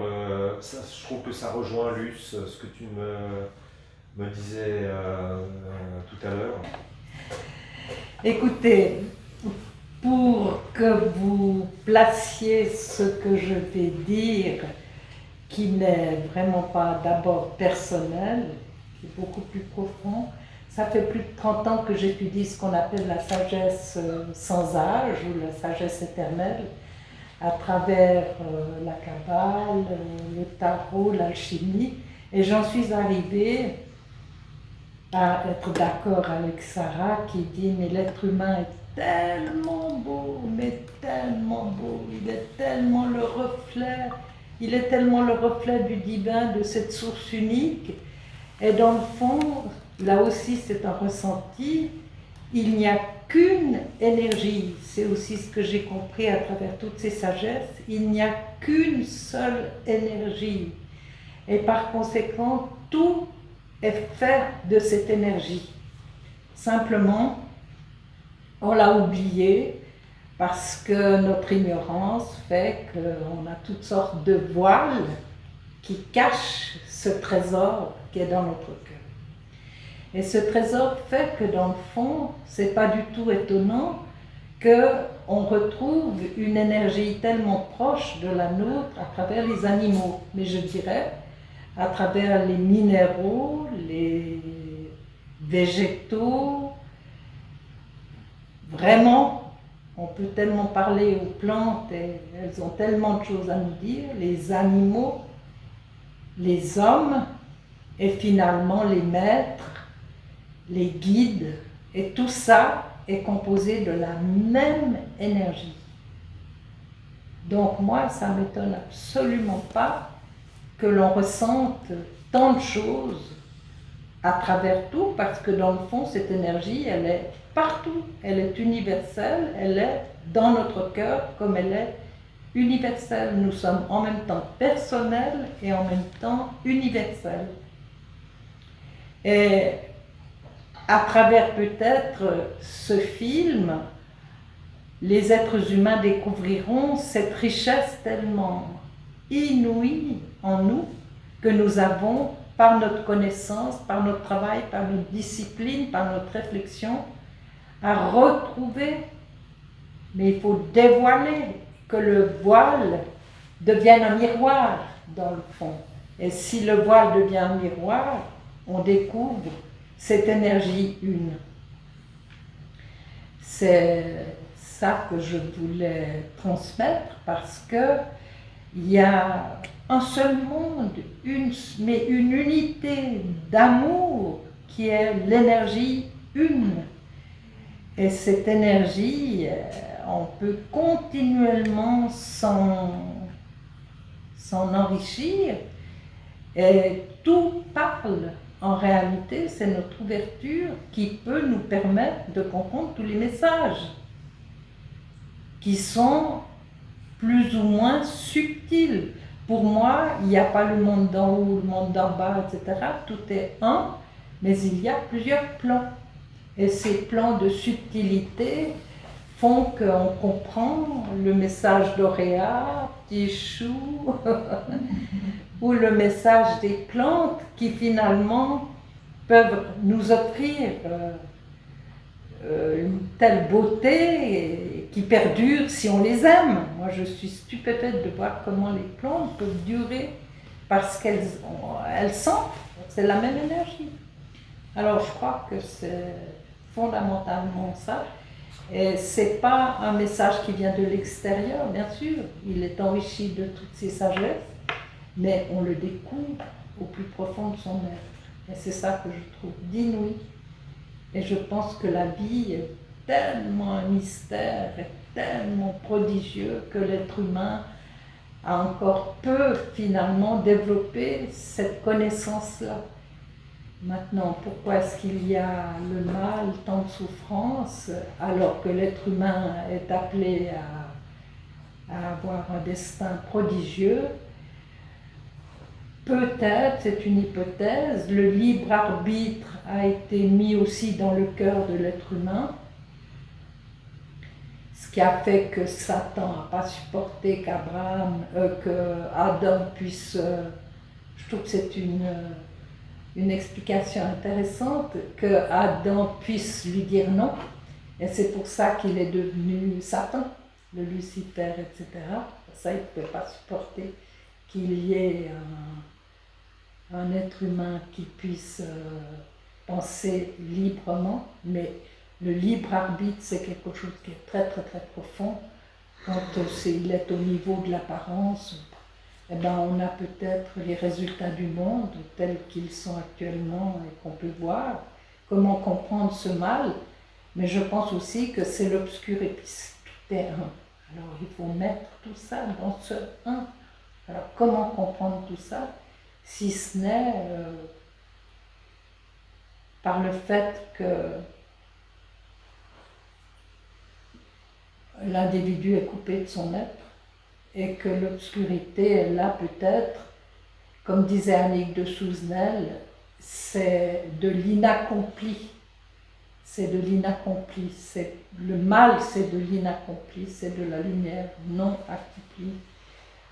je trouve que ça rejoint Luce, ce que tu me disais tout à l'heure. Écoutez, pour que vous placiez ce que je vais dire, qui n'est vraiment pas d'abord personnel, qui est beaucoup plus profond, ça fait plus de 30 ans que j'étudie ce qu'on appelle la sagesse sans âge ou la sagesse éternelle, à travers la Kabbale, le tarot, l'alchimie, et j'en suis arrivée à être d'accord avec Sarah qui dit « mais l'être humain est tellement beau, mais tellement beau, il est tellement le reflet du divin, de cette source unique, et dans le fond, là aussi c'est un ressenti, il n'y a qu'une énergie, c'est aussi ce que j'ai compris à travers toutes ces sagesses, il n'y a qu'une seule énergie, et par conséquent, tout est fait de cette énergie. Simplement, on l'a oublié parce que notre ignorance fait qu'on a toutes sortes de voiles qui cachent ce trésor qui est dans notre cœur. Et ce trésor fait que dans le fond, c'est pas du tout étonnant qu'on retrouve une énergie tellement proche de la nôtre à travers les animaux, mais je dirais à travers les minéraux, les végétaux. Vraiment, on peut tellement parler aux plantes et elles ont tellement de choses à nous dire, les animaux, les hommes et finalement les maîtres, les guides, et tout ça est composé de la même énergie. Donc moi, ça ne m'étonne absolument pas que l'on ressente tant de choses à travers tout, parce que dans le fond, cette énergie, elle est partout. Elle est universelle, elle est dans notre cœur comme elle est universelle. Nous sommes en même temps personnels et en même temps universels. Et à travers peut-être ce film, les êtres humains découvriront cette richesse tellement inouïe en nous que nous avons par notre connaissance, par notre travail, par notre discipline, par notre réflexion, à retrouver. Mais il faut dévoiler, que le voile devienne un miroir dans le fond. Et si le voile devient un miroir, on découvre cette énergie une. C'est ça que je voulais transmettre parce que il y a un seul monde, mais une unité d'amour qui est l'énergie une. Et cette énergie, on peut continuellement s'en enrichir et tout parle. En réalité, c'est notre ouverture qui peut nous permettre de comprendre tous les messages qui sont plus ou moins subtils. Pour moi, il n'y a pas le monde d'en haut, le monde d'en bas, etc. Tout est un, mais il y a plusieurs plans. Et ces plans de subtilité font qu'on comprend le message d'Auréa, petit chou, ou le message des plantes qui finalement peuvent nous offrir une telle beauté qui perdure si on les aime. Moi, je suis stupéfaite de voir comment les plantes peuvent durer parce qu'elles sentent, c'est la même énergie. Alors, je crois que c'est fondamentalement ça. Et c'est pas un message qui vient de l'extérieur, bien sûr. Il est enrichi de toutes ces sagesses, mais on le découvre au plus profond de son être. Et c'est ça que je trouve d'inouï. Et je pense que la vie est tellement un mystère, est tellement prodigieux que l'être humain a encore peu finalement développé cette connaissance-là. Maintenant, pourquoi est-ce qu'il y a le mal, tant de souffrance, alors que l'être humain est appelé à avoir un destin prodigieux? Peut-être, c'est une hypothèse, le libre arbitre a été mis aussi dans le cœur de l'être humain, ce qui a fait que Satan n'a pas supporté qu'Adam puisse... je trouve que c'est une explication intéressante, que Adam puisse lui dire non, et c'est pour ça qu'il est devenu Satan, le Lucifer, etc. Ça, il ne pouvait pas supporter qu'il y ait un être humain qui puisse penser librement, mais le libre arbitre, c'est quelque chose qui est très très très profond. Quand il est au niveau de l'apparence, eh ben, on a peut-être les résultats du monde tels qu'ils sont actuellement et qu'on peut voir. Comment comprendre ce mal? Mais je pense aussi que c'est l'obscur et puis tout est un. Alors il faut mettre tout ça dans ce un. Alors comment comprendre tout ça si ce n'est par le fait que l'individu est coupé de son être et que l'obscurité est là peut-être, comme disait Annick de Souzenel, c'est de l'inaccompli. C'est de l'inaccompli. Le mal, c'est de l'inaccompli, c'est de la lumière non accomplie.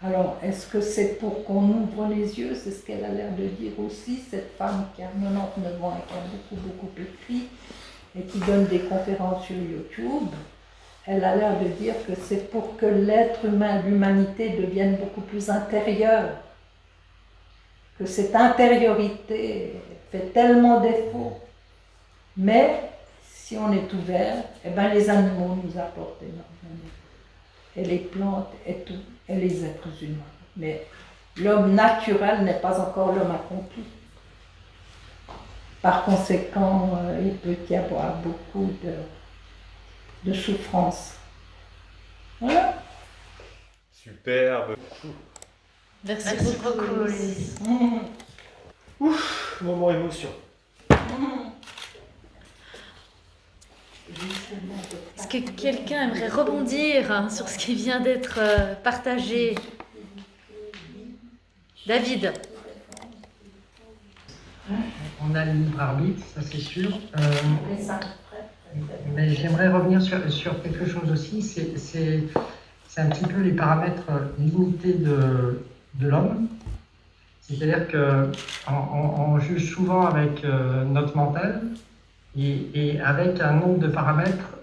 Alors, est-ce que c'est pour qu'on ouvre les yeux? C'est ce qu'elle a l'air de dire aussi, cette femme qui a 99 ans et qui a beaucoup écrit et qui donne des conférences sur YouTube. Elle a l'air de dire que c'est pour que l'être humain, l'humanité devienne beaucoup plus intérieure, que cette intériorité fait tellement défaut. Mais si on est ouvert, eh ben les animaux nous apportent énormément. Et les plantes et tout, et les êtres humains. Mais l'homme naturel n'est pas encore l'homme accompli. Par conséquent, il peut y avoir beaucoup de souffrance. Voilà. Superbe. Merci beaucoup, Louise. Ouf, moment émotion. Est-ce que quelqu'un aimerait rebondir sur ce qui vient d'être partagé? David. On a le libre arbitre, ça c'est sûr. Mais j'aimerais revenir sur quelque chose aussi, c'est un petit peu les paramètres limités de l'homme. C'est-à-dire qu'on juge souvent avec notre mental et avec un nombre de paramètres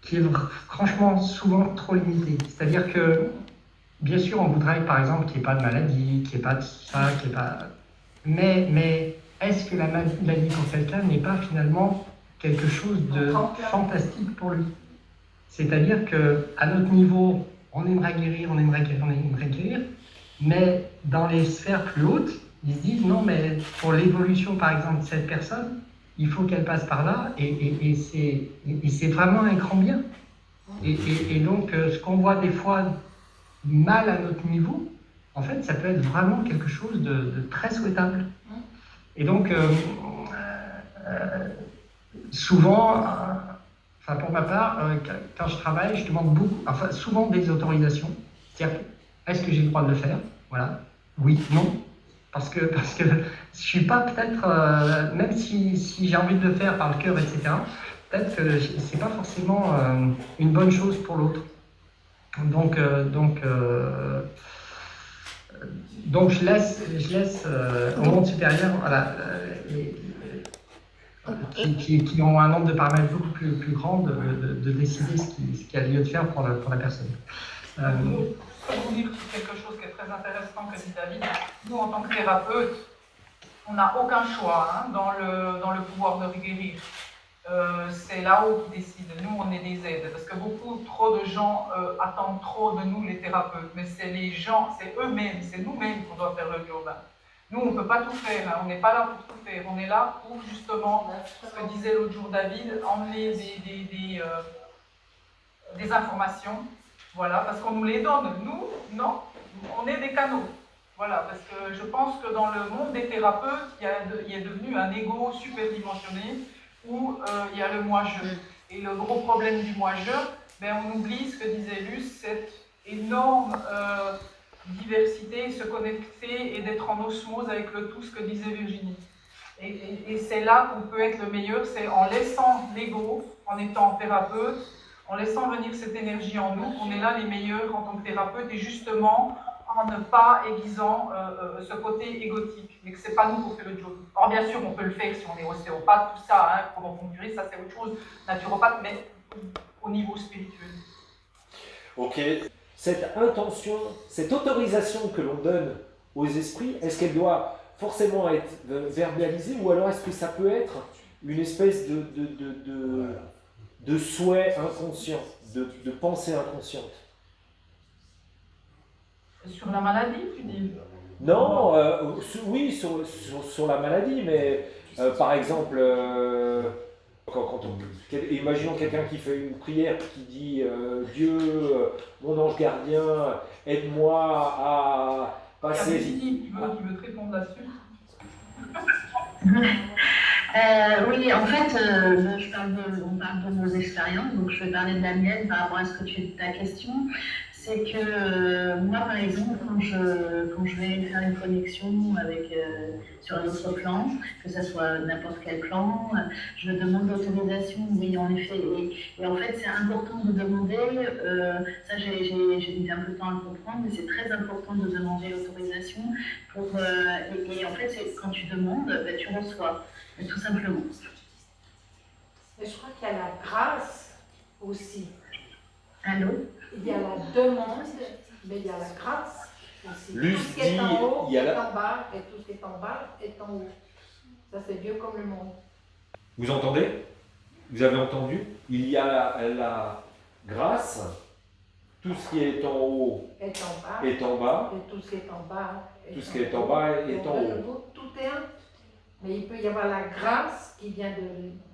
qui est franchement souvent trop limité. C'est-à-dire que, bien sûr, on voudrait par exemple qu'il n'y ait pas de maladie, qu'il n'y ait pas de ça, qu'il n'y ait pas... Mais est-ce que la maladie pour quelqu'un n'est pas finalement quelque chose de fantastique pour lui? C'est-à-dire qu'à notre niveau, on aimerait guérir, mais dans les sphères plus hautes, ils se disent non, mais pour l'évolution par exemple de cette personne, il faut qu'elle passe par là, et c'est vraiment un grand bien. Et donc, ce qu'on voit des fois mal à notre niveau, en fait, ça peut être vraiment quelque chose de très souhaitable. Et donc, souvent, enfin pour ma part, quand je travaille, je demande souvent des autorisations. C'est-à-dire, est-ce que j'ai le droit de le faire? Voilà. Oui, non. Parce que je suis pas peut-être, même si j'ai envie de le faire par le cœur, etc., peut-être que c'est pas forcément une bonne chose pour l'autre. Donc je laisse au monde supérieur, voilà, qui ont un nombre de paramètres beaucoup plus grand de décider ce qu'il y a lieu de faire pour la personne. Je peux vous dire quelque chose qui est très intéressant que dit David. Nous, en tant que thérapeute, on n'a aucun choix dans le pouvoir de guérir. C'est là-haut qui décide. Nous, on est des aides. Parce que trop de gens attendent trop de nous, les thérapeutes. Mais c'est les gens, c'est eux-mêmes, c'est nous-mêmes qu'on doit faire le job. Nous, on ne peut pas tout faire. On n'est pas là pour tout faire. On est là pour, justement, ce que disait l'autre jour David, emmener des informations. Voilà, parce qu'on nous les donne. Nous, non, on est des canaux. Voilà, parce que je pense que dans le monde des thérapeutes, il est devenu un ego superdimensionné où il y a le moi-je. Et le gros problème du moi-je, on oublie ce que disait Luce, cette énorme diversité, se connecter et d'être en osmose avec le tout, ce que disait Virginie. Et c'est là qu'on peut être le meilleur, c'est en laissant l'ego, en étant thérapeute, en laissant venir cette énergie en nous, qu'on est là les meilleurs en tant que thérapeute, et justement en ne pas aiguisant ce côté égotique, mais que c'est pas nous qui fait le job. Or bien sûr, on peut le faire si on est ostéopathe, tout ça, promoponcturiste, ça c'est autre chose, naturopathe, mais au niveau spirituel. Ok. Cette intention, cette autorisation que l'on donne aux esprits, est-ce qu'elle doit forcément être verbalisée, ou alors est-ce que ça peut être une espèce de souhait inconscient, de pensée inconsciente? Sur la maladie, tu dis? Non, oui, sur la maladie, mais par exemple, imaginons quelqu'un qui fait une prière qui dit Dieu, mon ange gardien, aide-moi à passer. Qui veut te répondre là-dessus? Oui, en fait, on parle de nos expériences, donc je vais parler de la mienne par rapport à ta question. C'est que moi, par exemple, quand je vais faire une connexion sur un autre plan, que ce soit n'importe quel plan, je demande l'autorisation, oui, en effet. Et en fait, c'est important de demander, ça j'ai mis un peu de temps à le comprendre, mais c'est très important de demander l'autorisation. Et en fait, quand tu demandes, tu reçois, tout simplement. Et je crois qu'il y a la grâce aussi. Allô? Il y a la demande, mais il y a la grâce aussi. Luce tout ce qui est en haut dit, est en bas, et tout ce qui est en bas est en haut. Ça, c'est Dieu comme le monde. Vous entendez? Vous avez entendu? Il y a la grâce, tout ce qui est en haut Est en bas, est en bas, et tout ce qui est en bas tout ce qui est en bas est en haut. haut. Tout est un. Mais il peut y avoir la grâce qui vient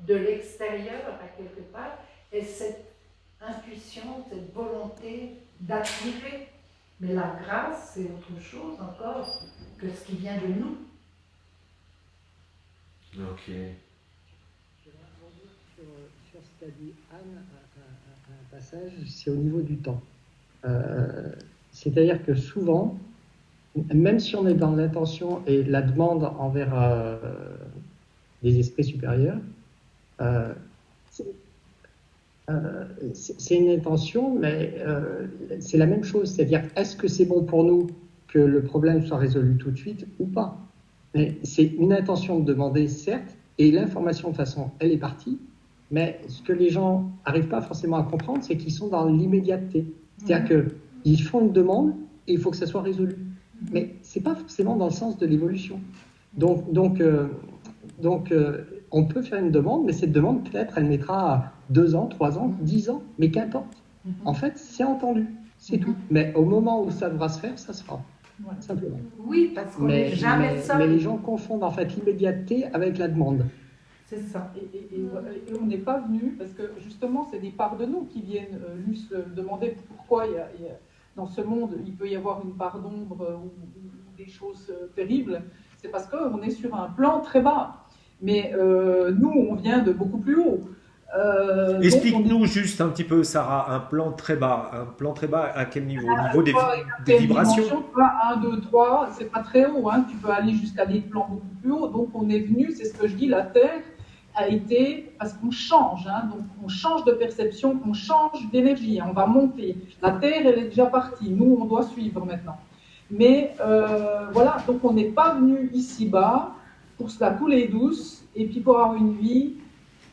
de l'extérieur, à quelque part, et cette intuition, cette volonté d'attirer. Mais la grâce, c'est autre chose encore que ce qui vient de nous. Ok. sur ce qu'a dit Anne à un passage, c'est au niveau du temps. C'est-à-dire que souvent, même si on est dans l'intention et la demande envers des esprits supérieurs, c'est une intention, mais c'est la même chose. C'est-à-dire, est-ce que c'est bon pour nous que le problème soit résolu tout de suite ou pas? Mais c'est une intention de demander, certes, et l'information, de toute façon, elle est partie, mais ce que les gens n'arrivent pas forcément à comprendre, c'est qu'ils sont dans l'immédiateté. C'est-à-dire qu'ils font une demande et il faut que ça soit résolu. Mais ce n'est pas forcément dans le sens de l'évolution. Donc, on peut faire une demande, mais cette demande, peut-être, elle mettra 2 ans, 3 ans, 10 ans, mais qu'importe. En fait, c'est entendu, c'est tout. Mais au moment où ça devra se faire, ça se fera. Simplement. Oui, parce qu'on n'est jamais seul. Mais les gens confondent en fait l'immédiateté avec la demande. C'est ça. Et on n'est pas venu, parce que justement, c'est des parts de nous qui viennent juste demander pourquoi dans ce monde, il peut y avoir une part d'ombre ou des choses terribles. C'est parce qu'on est sur un plan très bas. Mais nous, on vient de beaucoup plus haut. Explique-nous juste un petit peu, Sarah, un plan très bas. Un plan très bas à quel niveau? Au niveau des vibrations? 1, 2, 3, c'est pas très haut. Hein. Tu peux aller jusqu'à des plans beaucoup plus hauts. Donc on est venu, c'est ce que je dis, la Terre a été, parce qu'on change. Hein, donc on change de perception, on change d'énergie. Hein, on va monter. La Terre, elle est déjà partie. Nous, on doit suivre maintenant. Mais voilà, donc on n'est pas venu ici-bas pour se la couler douce et puis pour avoir une vie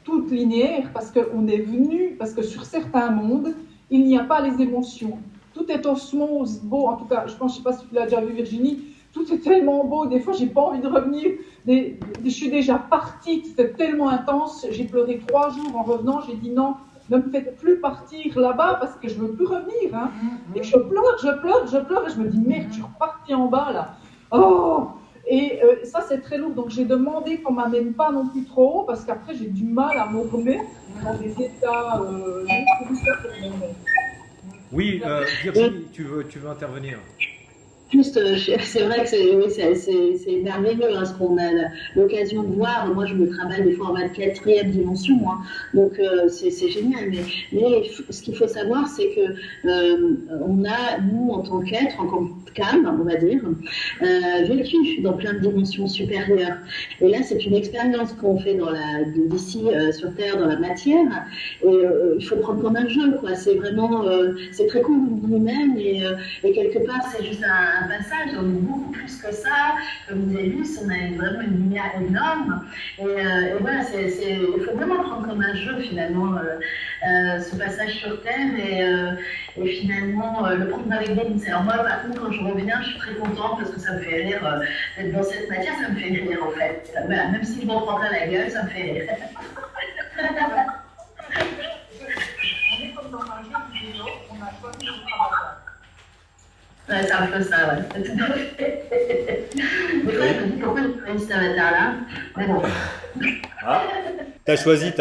toute linéaire, parce qu'on est venu, parce que sur certains mondes, il n'y a pas les émotions. Tout est osmose, beau, en tout cas, je sais pas si tu l'as déjà vu, Virginie, tout est tellement beau, des fois, j'ai pas envie de revenir, je suis déjà partie, c'était tellement intense, j'ai pleuré 3 jours en revenant, j'ai dit non, ne me faites plus partir là-bas, parce que je veux plus revenir, hein. Et je pleure, et je me dis, merde, je suis repartie en bas, là. Oh! Et ça, c'est très lourd. Donc, j'ai demandé qu'on ne m'amène pas non plus trop haut, parce qu'après, j'ai du mal à me remettre dans des états... Oui, Virginie, tu veux intervenir? Juste, c'est vrai que c'est merveilleux hein, ce qu'on a l'occasion de voir. Moi, je me travaille des fois en 24e dimension, hein, donc c'est génial. Mais ce qu'il faut savoir, c'est que on a, nous, en tant qu'être, en tant qu'âme, on va dire, vécu dans plein de dimensions supérieures. Et là, c'est une expérience qu'on fait d'ici sur Terre, dans la matière. Et il faut prendre comme un jeu, quoi. C'est vraiment, c'est très cool nous-mêmes et quelque part, c'est juste un passage, on est beaucoup plus que ça. Comme vous avez vu, on a vraiment une lumière énorme. Et voilà, il faut vraiment prendre comme un jeu finalement ce passage sur Terre et finalement le prendre avec délice. Alors moi, par contre, quand je reviens, je suis très contente parce que ça me fait rire d'être dans cette matière, ça me fait rire en fait. Voilà, même si je m'en prends plein la gueule, ça me fait rire. On est comme dans un jeu vidéo, on a choisi notre travail. Ouais, c'est un peu ça, ouais. Tout à fait. Des fois, je me dis pourquoi j'ai choisi cet avatar-là. Mais bon. Ah, t'as choisi,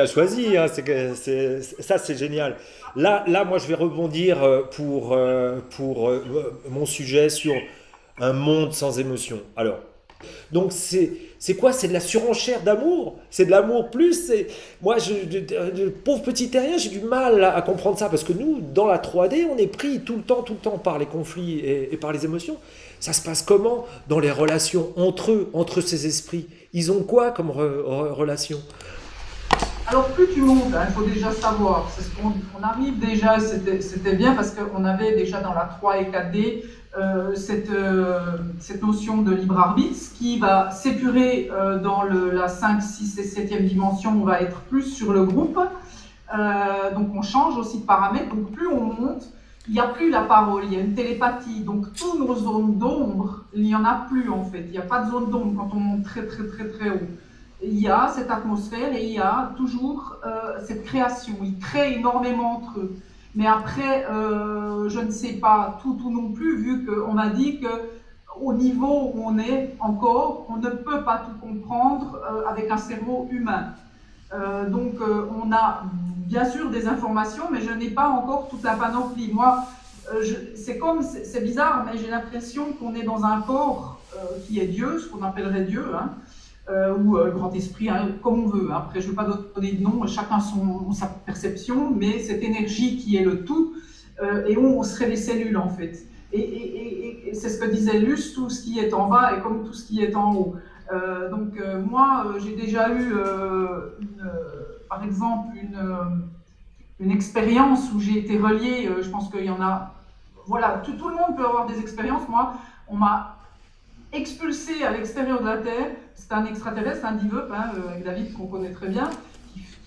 hein, ça c'est génial. Là, moi je vais rebondir pour mon sujet sur un monde sans émotion. Alors, donc c'est quoi? C'est de la surenchère d'amour? C'est de l'amour plus? Moi, pauvre petit terrien, j'ai du mal à comprendre ça, parce que nous, dans la 3D, on est pris tout le temps par les conflits et par les émotions. Ça se passe comment dans les relations entre eux, entre ces esprits? Ils ont quoi comme relation? Alors plus tu montes, il faut déjà savoir, c'est ce qu'on arrive déjà, c'était bien parce qu'on avait déjà dans la 3 et 4D cette notion de libre arbitre qui va s'épurer dans la 5, 6 et 7e dimension, on va être plus sur le groupe, donc on change aussi de paramètres, donc plus on monte, il n'y a plus la parole, il y a une télépathie, donc toutes nos zones d'ombre, il n'y en a plus en fait, il n'y a pas de zone d'ombre quand on monte très haut. Il y a cette atmosphère et il y a toujours cette création. Ils créent énormément entre eux. Mais après, je ne sais pas tout non plus, vu qu'on m'a dit qu'au niveau où on est encore, on ne peut pas tout comprendre avec un cerveau humain. Donc, on a bien sûr des informations, mais je n'ai pas encore toute la panoplie. Moi, c'est bizarre, mais j'ai l'impression qu'on est dans un corps qui est Dieu, ce qu'on appellerait Dieu, hein. ou grand esprit, hein, comme on veut. Après, je ne veux pas donner de nom, chacun sa perception, mais cette énergie qui est le tout, et on serait les cellules en fait. Et c'est ce que disait Luce, tout ce qui est en bas est comme tout ce qui est en haut. Moi, j'ai déjà eu, par exemple, une expérience où j'ai été reliée, je pense qu'il y en a, voilà, tout le monde peut avoir des expériences. Moi, on m'a expulsé à l'extérieur de la Terre, c'est un extraterrestre, un Diveup, hein, avec David qu'on connaît très bien,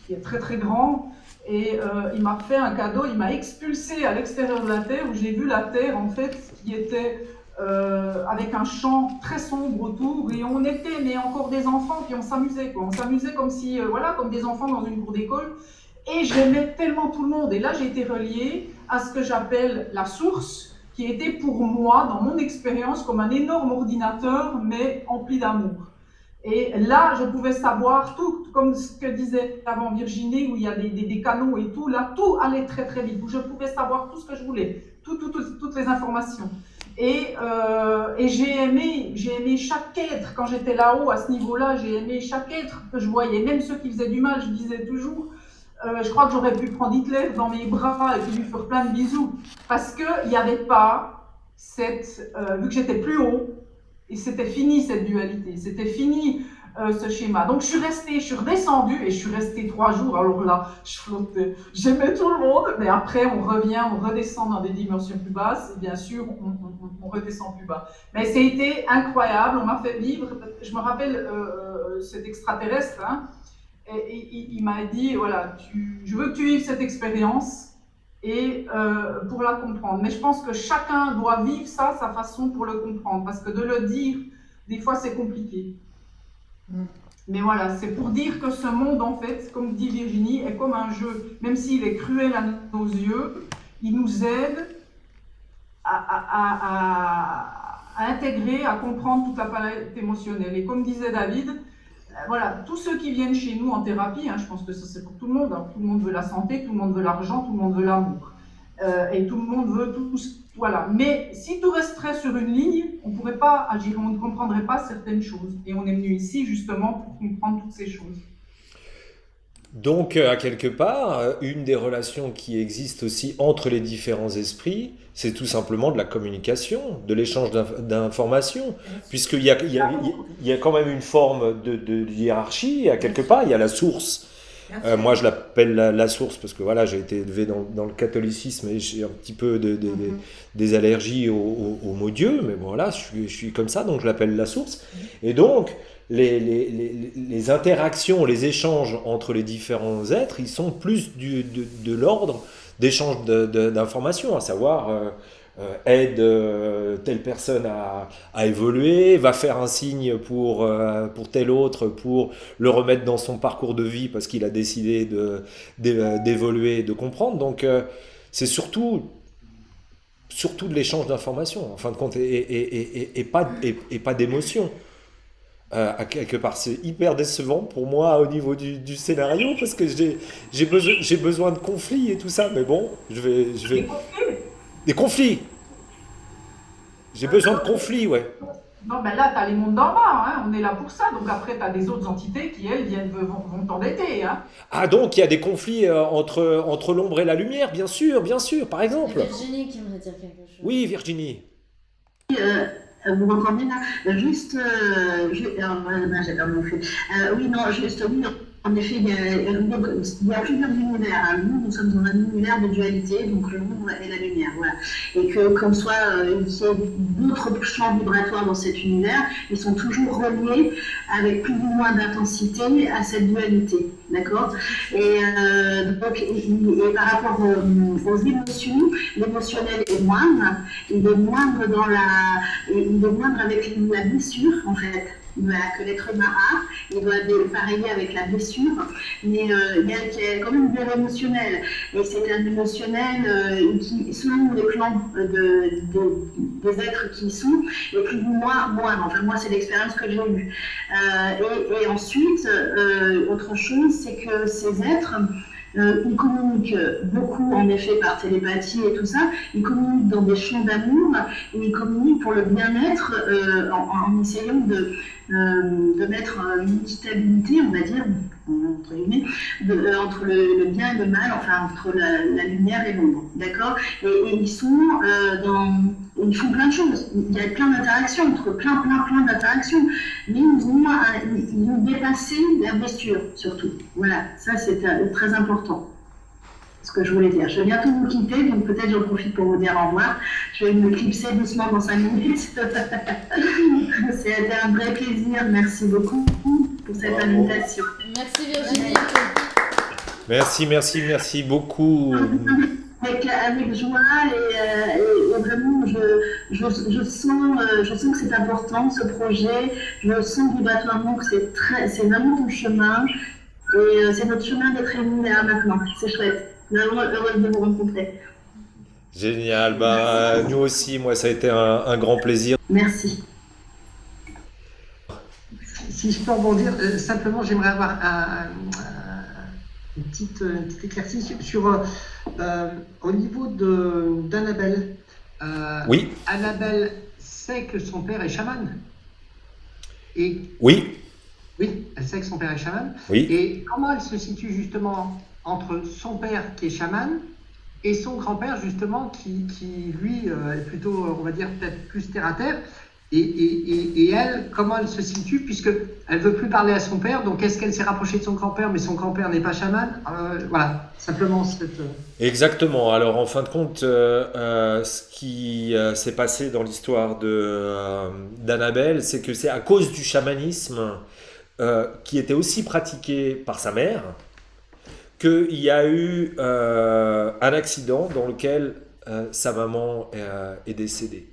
qui est très très grand, et il m'a fait un cadeau, il m'a expulsé à l'extérieur de la Terre, où j'ai vu la Terre en fait, qui était avec un champ très sombre autour, et on était mais encore des enfants, puis on s'amusait quoi, on s'amusait comme si, voilà, comme des enfants dans une cour d'école, et j'aimais tellement tout le monde, et là j'ai été reliée à ce que j'appelle la source, qui était pour moi, dans mon expérience, comme un énorme ordinateur, mais empli d'amour. Et là, je pouvais savoir tout, comme ce que disait avant Virginie, où il y a des canaux et tout, là, tout allait très très vite, où je pouvais savoir tout ce que je voulais, toutes les informations. Et j'ai aimé chaque être, quand j'étais là-haut, à ce niveau-là, j'ai aimé chaque être que je voyais, même ceux qui faisaient du mal, je disais toujours, je crois que j'aurais pu prendre Hitler dans mes bras et puis lui faire plein de bisous, parce qu'il n'y avait pas vu que j'étais plus haut, et c'était fini cette dualité, c'était fini ce schéma. Donc je suis redescendue et je suis restée 3 jours, alors là, je flottais, j'aimais tout le monde, mais après on redescend dans des dimensions plus basses, et bien sûr on redescend plus bas. Mais ça a été incroyable, on m'a fait vivre, je me rappelle cet extraterrestre, hein, et il m'a dit, voilà, je veux que tu vives cette expérience et pour la comprendre. Mais je pense que chacun doit vivre ça, sa façon pour le comprendre, parce que de le dire, des fois c'est compliqué. Mais voilà, c'est pour dire que ce monde, en fait, comme dit Virginie, est comme un jeu. Même s'il est cruel à nos yeux, il nous aide à intégrer, à comprendre toute la palette émotionnelle. Et comme disait David, voilà, tous ceux qui viennent chez nous en thérapie, hein, je pense que ça c'est pour tout le monde, hein, tout le monde veut la santé, tout le monde veut l'argent, tout le monde veut l'amour, et tout le monde veut tout, voilà. Mais si tout resterait sur une ligne, on ne pourrait pas agir, on ne comprendrait pas certaines choses, et on est venu ici justement pour comprendre toutes ces choses. Donc, à quelque part, une des relations qui existent aussi entre les différents esprits, c'est tout simplement de la communication, de l'échange d'informations, puisqu'il y a quand même une forme de hiérarchie, à quelque part, il y a la source. Moi, je l'appelle la source, parce que voilà, j'ai été élevé dans le catholicisme et j'ai un petit peu des allergies au mot Dieu, mais bon, voilà, je suis comme ça, donc je l'appelle la source. Et donc, les interactions, les échanges entre les différents êtres, ils sont plus de l'ordre d'échange d'informations, à savoir aide telle personne à évoluer, va faire un signe pour tel autre, pour le remettre dans son parcours de vie parce qu'il a décidé d'évoluer, de comprendre. Donc c'est surtout de l'échange d'informations, en fin de compte, et pas d'émotions. À quelque part, c'est hyper décevant pour moi au niveau du scénario parce que j'ai besoin de conflits et tout ça, mais bon, je vais... Des conflits. J'ai besoin de conflits, ouais. Non, ben là, tu as les mondes d'en bas, hein, on est là pour ça, donc après, tu as des autres entités qui, elles, vont t'embêter. Hein. Ah, donc il y a des conflits entre l'ombre et la lumière, bien sûr, par exemple. Virginie qui voudrait dire quelque chose. Oui, Virginie. Vous m'entendez là? Juste, j'ai perdu mon fil. Oui, non, juste, oui, en effet, il y a plusieurs univers. Nous sommes dans un univers de dualité, donc le monde et la lumière, voilà. Et que, comme soit il y ait d'autres champs vibratoires dans cet univers, ils sont toujours reliés avec plus ou moins d'intensité à cette dualité, d'accord? Et par rapport aux émotions, l'émotionnel est moindre, il est moindre avec la blessure, en fait. Que l'être humain a, il doit pareiller avec la blessure, mais il y a quand même de l'émotionnel, et c'est un émotionnel qui, selon les plans des êtres qui y sont, est plus ou moins moindre. Enfin, moi, c'est l'expérience que j'ai eue. Et ensuite, autre chose, c'est que ces êtres Ils communiquent beaucoup, en effet, par télépathie et tout ça. Ils communiquent dans des champs d'amour et ils communiquent pour le bien-être en essayant de mettre une stabilité, on va dire, entre guillemets, entre le bien et le mal, enfin entre la lumière et l'ombre, d'accord. Et ils sont ils font plein de choses. Il y a plein d'interactions entre plein d'interactions, mais ils ont dépassé la blessure surtout. Voilà, ça c'est très important. Ce que je voulais dire. Je vais bientôt vous quitter, donc peut-être j'en profite pour vous dire au revoir. Je vais me clipser doucement dans 5 minutes. C'était un vrai plaisir. Merci beaucoup pour cette invitation. Merci Virginie. Merci beaucoup. Avec joie et vraiment je sens que c'est important ce projet. Je sens vibratoirement que c'est vraiment ton chemin et c'est notre chemin d'être réunis là maintenant. C'est chouette. Vraiment heureuse de vous rencontrer. Génial, nous aussi, moi ça a été un grand plaisir. Merci. Si je peux rebondir, simplement j'aimerais avoir une petite éclaircie sur au niveau d'Annabelle. Oui. Annabelle sait que son père est chaman. Et Oui. oui, elle sait que son père est chaman. Oui. Et comment elle se situe justement entre son père qui est chaman et son grand-père justement qui lui est plutôt, on va dire, peut-être plus terre à terre. Et elle, comment elle se situe, puisque elle veut plus parler à son père, donc est-ce qu'elle s'est rapprochée de son grand-père, mais son grand-père n'est pas chaman? Voilà, simplement cette... Exactement. Alors en fin de compte, ce qui s'est passé dans l'histoire d'Annabelle, c'est que c'est à cause du chamanisme qui était aussi pratiqué par sa mère, qu'il y a eu un accident dans lequel sa maman est décédée.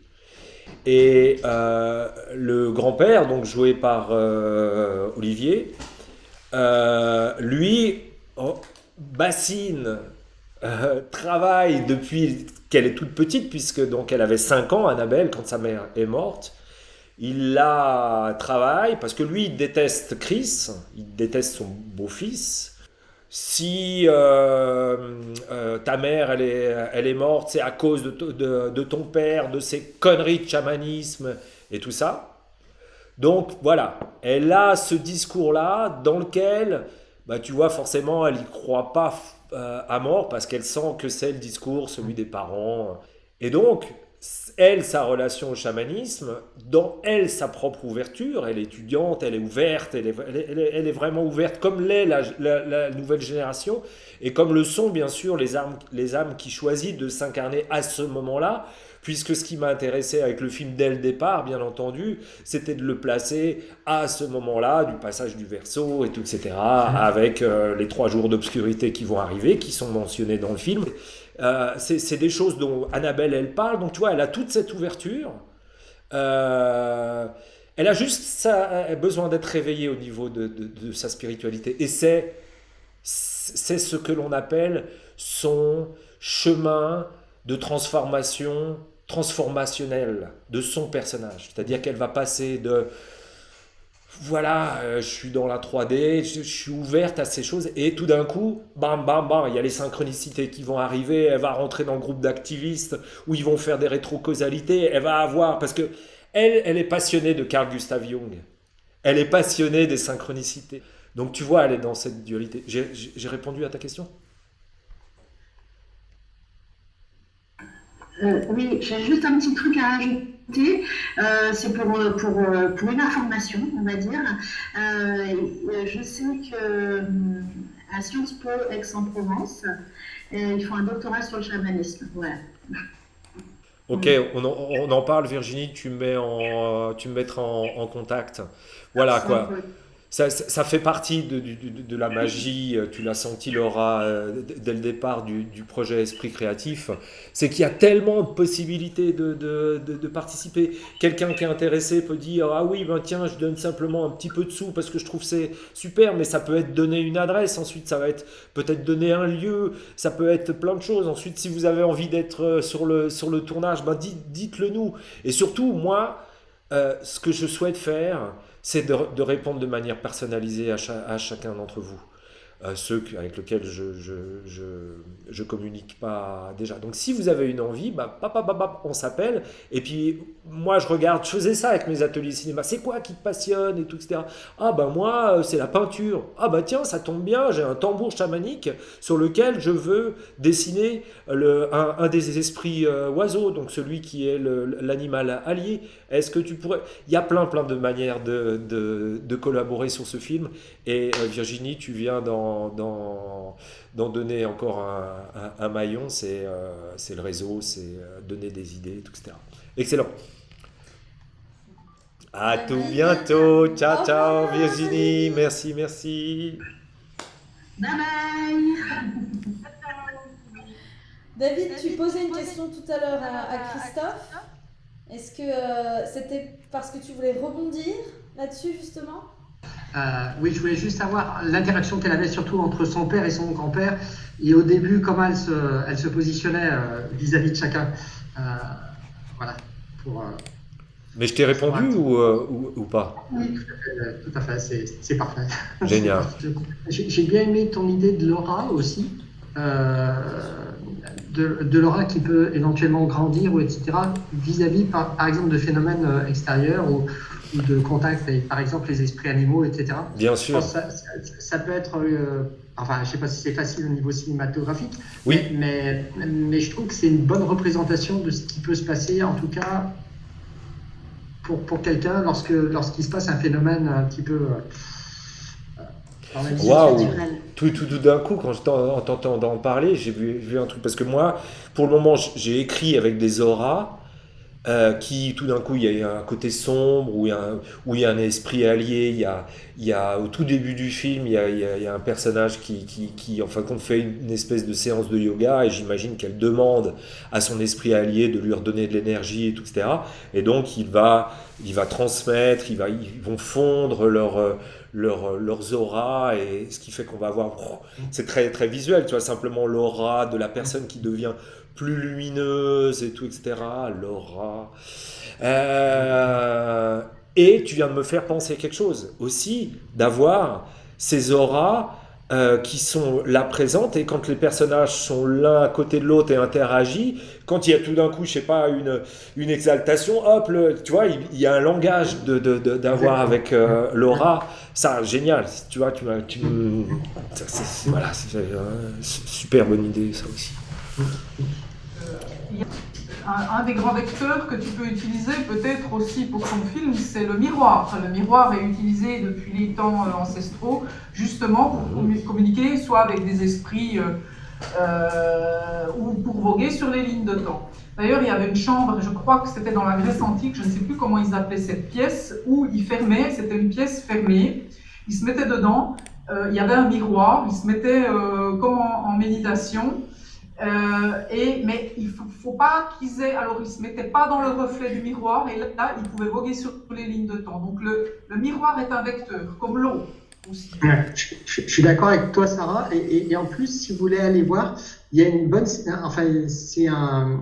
Et le grand-père, donc joué par Olivier, lui bassine, travaille depuis qu'elle est toute petite, puisque donc elle avait 5 ans, Annabelle, quand sa mère est morte. Il la travaille parce que lui, il déteste Chris, il déteste son beau-fils. Si ta mère elle est morte, c'est à cause de ton père, de ses conneries de chamanisme et tout ça. Donc voilà, elle a ce discours-là dans lequel, tu vois, forcément, elle n'y croit pas à mort parce qu'elle sent que c'est le discours, celui des parents. Et donc, elle, sa relation au chamanisme, dans elle, sa propre ouverture, elle est étudiante, elle est ouverte, elle est vraiment ouverte, comme l'est la nouvelle génération, et comme le sont bien sûr les âmes qui choisissent de s'incarner à ce moment-là, puisque ce qui m'a intéressé avec le film dès le départ, bien entendu, c'était de le placer à ce moment-là, du passage du Verseau et tout, etc., avec les 3 jours d'obscurité qui vont arriver, qui sont mentionnés dans le film. C'est des choses dont Annabelle elle parle, donc tu vois, elle a toute cette ouverture. Elle a juste besoin d'être réveillée au niveau de sa spiritualité, et c'est ce que l'on appelle son chemin de transformationnel de son personnage, c'est-à-dire qu'elle va passer de voilà, je suis dans la 3D, je suis ouverte à ces choses, et tout d'un coup, bam, bam, bam, il y a les synchronicités qui vont arriver, elle va rentrer dans le groupe d'activistes où ils vont faire des rétrocausalités, elle va avoir, parce que elle est passionnée de Carl Gustav Jung, elle est passionnée des synchronicités, donc tu vois, elle est dans cette dualité. J'ai répondu à ta question? Oui, j'ai juste un petit truc à ajouter. C'est pour une information, on va dire. Je sais que à Sciences Po Aix-en-Provence, ils font un doctorat sur le chamanisme. Voilà. Ok, on en parle, Virginie, tu me mettras en contact. Voilà quoi. Ça fait partie de la magie, tu l'as senti Laura dès le départ du projet Esprit Créatif, c'est qu'il y a tellement de possibilités de participer. Quelqu'un qui est intéressé peut dire ah oui, tiens, je donne simplement un petit peu de sous parce que je trouve c'est super, mais ça peut être donner une adresse, ensuite ça va être peut-être donner un lieu, ça peut être plein de choses. Ensuite, si vous avez envie d'être sur le tournage, dites-le nous. Et surtout, moi, ce que je souhaite faire, c'est de répondre de manière personnalisée à chacun d'entre vous. avec lesquels je communique pas déjà. Donc si vous avez une envie, on s'appelle. Et puis moi je faisais ça avec mes ateliers cinéma. C'est quoi qui te passionne et tout, etc. Ah moi c'est la peinture. Ah tiens, ça tombe bien, j'ai un tambour chamanique sur lequel je veux dessiner un des esprits oiseaux, donc celui qui est l'animal allié. Est-ce que tu pourrais... Il y a plein de manières de collaborer sur ce film. Et Virginie, tu viens d'en donner encore un maillon, c'est le réseau, c'est donner des idées, etc. Excellent. À tout bientôt. Ciao, ciao Virginie. Merci. Bye bye. David, tu posais une question tout à l'heure à Christophe. Est-ce que c'était parce que tu voulais rebondir là-dessus justement? Oui, je voulais juste savoir l'interaction qu'elle avait surtout entre son père et son grand-père, et au début, comment elle se positionnait vis-à-vis de chacun. Voilà. Mais je t'ai répondu ou pas? Oui, tout à fait, c'est parfait. Génial. J'ai bien aimé ton idée de l'aura aussi, de l'aura qui peut éventuellement grandir, ou etc., vis-à-vis, par exemple, de phénomènes extérieurs ou de contact avec, par exemple, les esprits animaux, etc. Bien sûr. Ça peut être, enfin, je ne sais pas si c'est facile au niveau cinématographique, oui. mais je trouve que c'est une bonne représentation de ce qui peut se passer, en tout cas, pour quelqu'un lorsqu'il se passe un phénomène un petit peu dans la vie naturelle. Tout d'un coup, quand je t'entends en parler, j'ai vu un truc, parce que moi, pour le moment, j'ai écrit avec des auras, qui tout d'un coup il y a un côté sombre où il y a un esprit allié. Il y a au tout début du film il y a un personnage qui en fin de compte fait une espèce de séance de yoga, et j'imagine qu'elle demande à son esprit allié de lui redonner de l'énergie et tout, etc. Et donc il va transmettre, ils vont fondre leurs auras, et ce qui fait qu'on va avoir, c'est très très visuel, tu vois, simplement l'aura de la personne qui devient plus lumineuse et tout, etc. L'aura. Et tu viens de me faire penser à quelque chose aussi, d'avoir ces auras qui sont là présentes, et quand les personnages sont l'un à côté de l'autre et interagissent, quand il y a tout d'un coup, je sais pas, une exaltation, hop, tu vois, il y a un langage d'avoir avec l'aura. Ça, génial, tu vois, voilà, c'est une super bonne idée, ça aussi. Un des grands vecteurs que tu peux utiliser peut-être aussi pour ton film, c'est le miroir. Le miroir est utilisé depuis les temps ancestraux justement pour communiquer soit avec des esprits ou pour voguer sur les lignes de temps. D'ailleurs, il y avait une chambre, je crois que c'était dans la Grèce antique, je ne sais plus comment ils appelaient cette pièce, où ils fermaient, c'était une pièce fermée, ils se mettaient dedans, il y avait un miroir, ils se mettaient comme en méditation. Mais il faut pas qu'ils aient. Alors, ils se mettaient pas dans le reflet du miroir, et là, ils pouvaient voguer sur les lignes de temps. Donc, le miroir est un vecteur, comme l'eau aussi. Ouais, je suis d'accord avec toi, Sarah. Et en plus, si vous voulez aller voir, il y a une bonne. Enfin, c'est un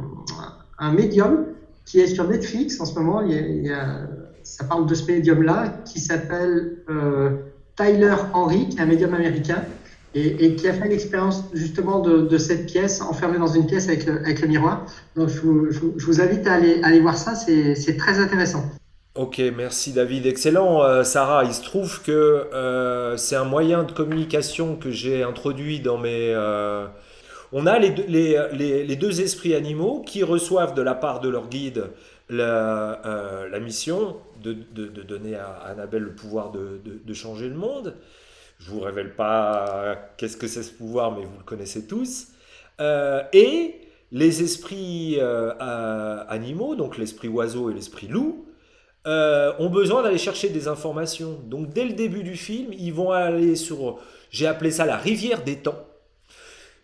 médium qui est sur Netflix en ce moment. Ça parle de ce médium-là qui s'appelle Tyler Henry, qui est un médium américain. Et qui a fait l'expérience justement de cette pièce, enfermée dans une pièce avec le miroir. Donc je vous invite à aller voir ça, c'est très intéressant. Ok, merci David, excellent. Sarah, il se trouve que c'est un moyen de communication que j'ai introduit dans mes... On a les deux esprits animaux qui reçoivent de la part de leur guide la mission de donner à Annabelle le pouvoir de changer le monde. Je ne vous révèle pas qu'est-ce que c'est ce pouvoir, mais vous le connaissez tous. Et les esprits animaux, donc l'esprit oiseau et l'esprit loup, ont besoin d'aller chercher des informations. Donc dès le début du film, ils vont aller sur, j'ai appelé ça la rivière des temps.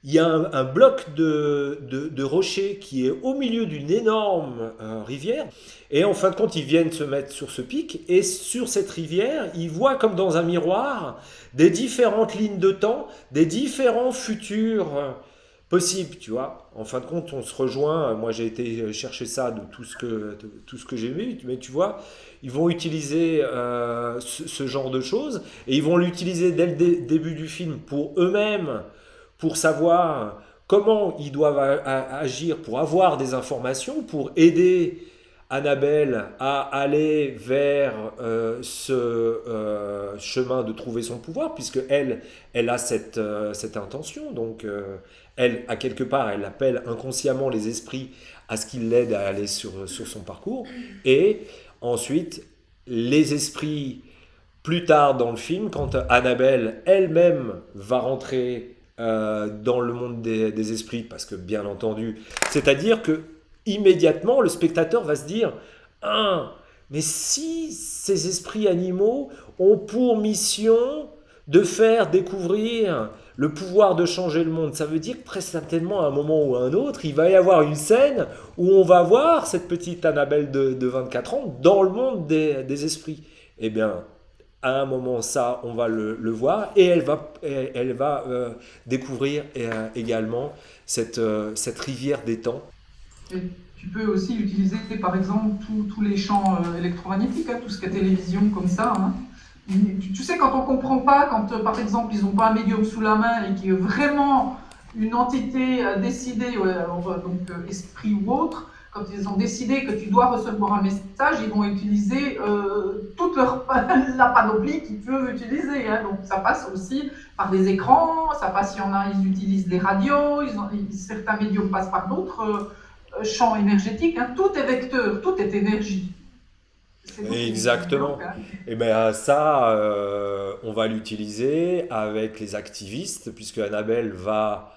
Il y a un bloc de rochers qui est au milieu d'une énorme rivière. Et en fin de compte, ils viennent se mettre sur ce pic. Et sur cette rivière, ils voient comme dans un miroir des différentes lignes de temps, des différents futurs possible, tu vois. En fin de compte, on se rejoint. Moi, j'ai été chercher ça de tout ce que j'ai vu, mais tu vois, ils vont utiliser ce genre de choses et ils vont l'utiliser dès le début du film pour eux-mêmes, pour savoir comment ils doivent agir pour avoir des informations, pour aider Annabelle à aller vers ce chemin de trouver son pouvoir, puisque elle a cette intention. Donc, elle, à quelque part, elle appelle inconsciemment les esprits à ce qu'ils l'aident à aller sur son parcours. Et ensuite, les esprits, plus tard dans le film, quand Annabelle elle-même va rentrer dans le monde des esprits, parce que bien entendu, c'est-à-dire que immédiatement le spectateur va se dire ah, mais si ces esprits animaux ont pour mission de faire découvrir le pouvoir de changer le monde, ça veut dire que très certainement à un moment ou à un autre, il va y avoir une scène où on va voir cette petite Annabelle de 24 ans dans le monde des esprits. Eh bien, à un moment, ça, on va le voir et elle va découvrir également cette rivière des temps. Et tu peux aussi utiliser, par exemple, tous les champs électromagnétiques, hein, tout ce qui est télévision comme ça. Hein. Tu sais, quand on ne comprend pas, quand par exemple ils n'ont pas un médium sous la main et qu'il y a vraiment une entité décidée, donc esprit ou autre, quand ils ont décidé que tu dois recevoir un message, ils vont utiliser toute la panoplie qu'ils peuvent utiliser. Hein. Donc ça passe aussi par des écrans, ça passe, il y en a, ils utilisent des radios, certains médiums passent par d'autres champs énergétiques. Hein. Tout est vecteur, tout est énergie. Exactement. Et bien ça, on va l'utiliser avec les activistes, puisque Annabelle va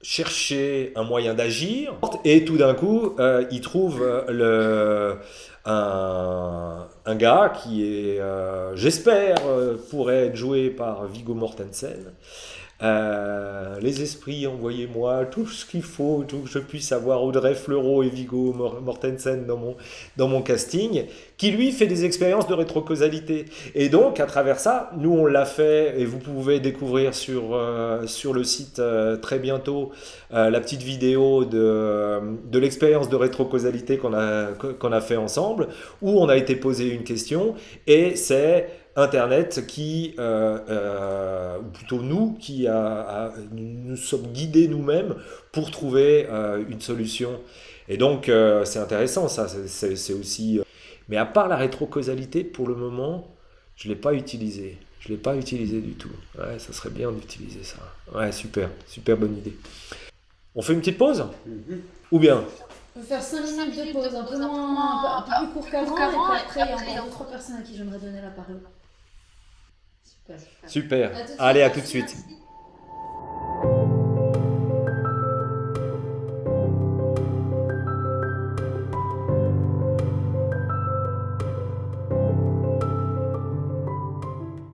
chercher un moyen d'agir, et tout d'un coup, il trouve un gars qui est, j'espère, pourrait être joué par Viggo Mortensen. Les esprits, envoyez-moi tout ce qu'il faut, tout que je puisse avoir Audrey Fleurot et Viggo Mortensen dans mon casting, qui lui fait des expériences de rétrocausalité. Et donc, à travers ça, nous on l'a fait, et vous pouvez découvrir sur le site très bientôt la petite vidéo de l'expérience de rétrocausalité qu'on a fait ensemble, où on a été posé une question, et c'est Internet qui, ou plutôt nous, qui nous sommes guidés nous-mêmes pour trouver une solution. Et donc, c'est intéressant, ça, c'est aussi... Mais à part la rétrocausalité, pour le moment, je ne l'ai pas utilisé. Je ne l'ai pas utilisé du tout. Ouais, ça serait bien d'utiliser ça. Ouais, super bonne idée. On fait une petite pause ? Ou bien ? On peut faire 5 minutes de pause, un peu plus court qu'avant, et puis après, il y a encore 2-3 personnes à qui j'aimerais donner la parole. Super. Allez, à tout de suite.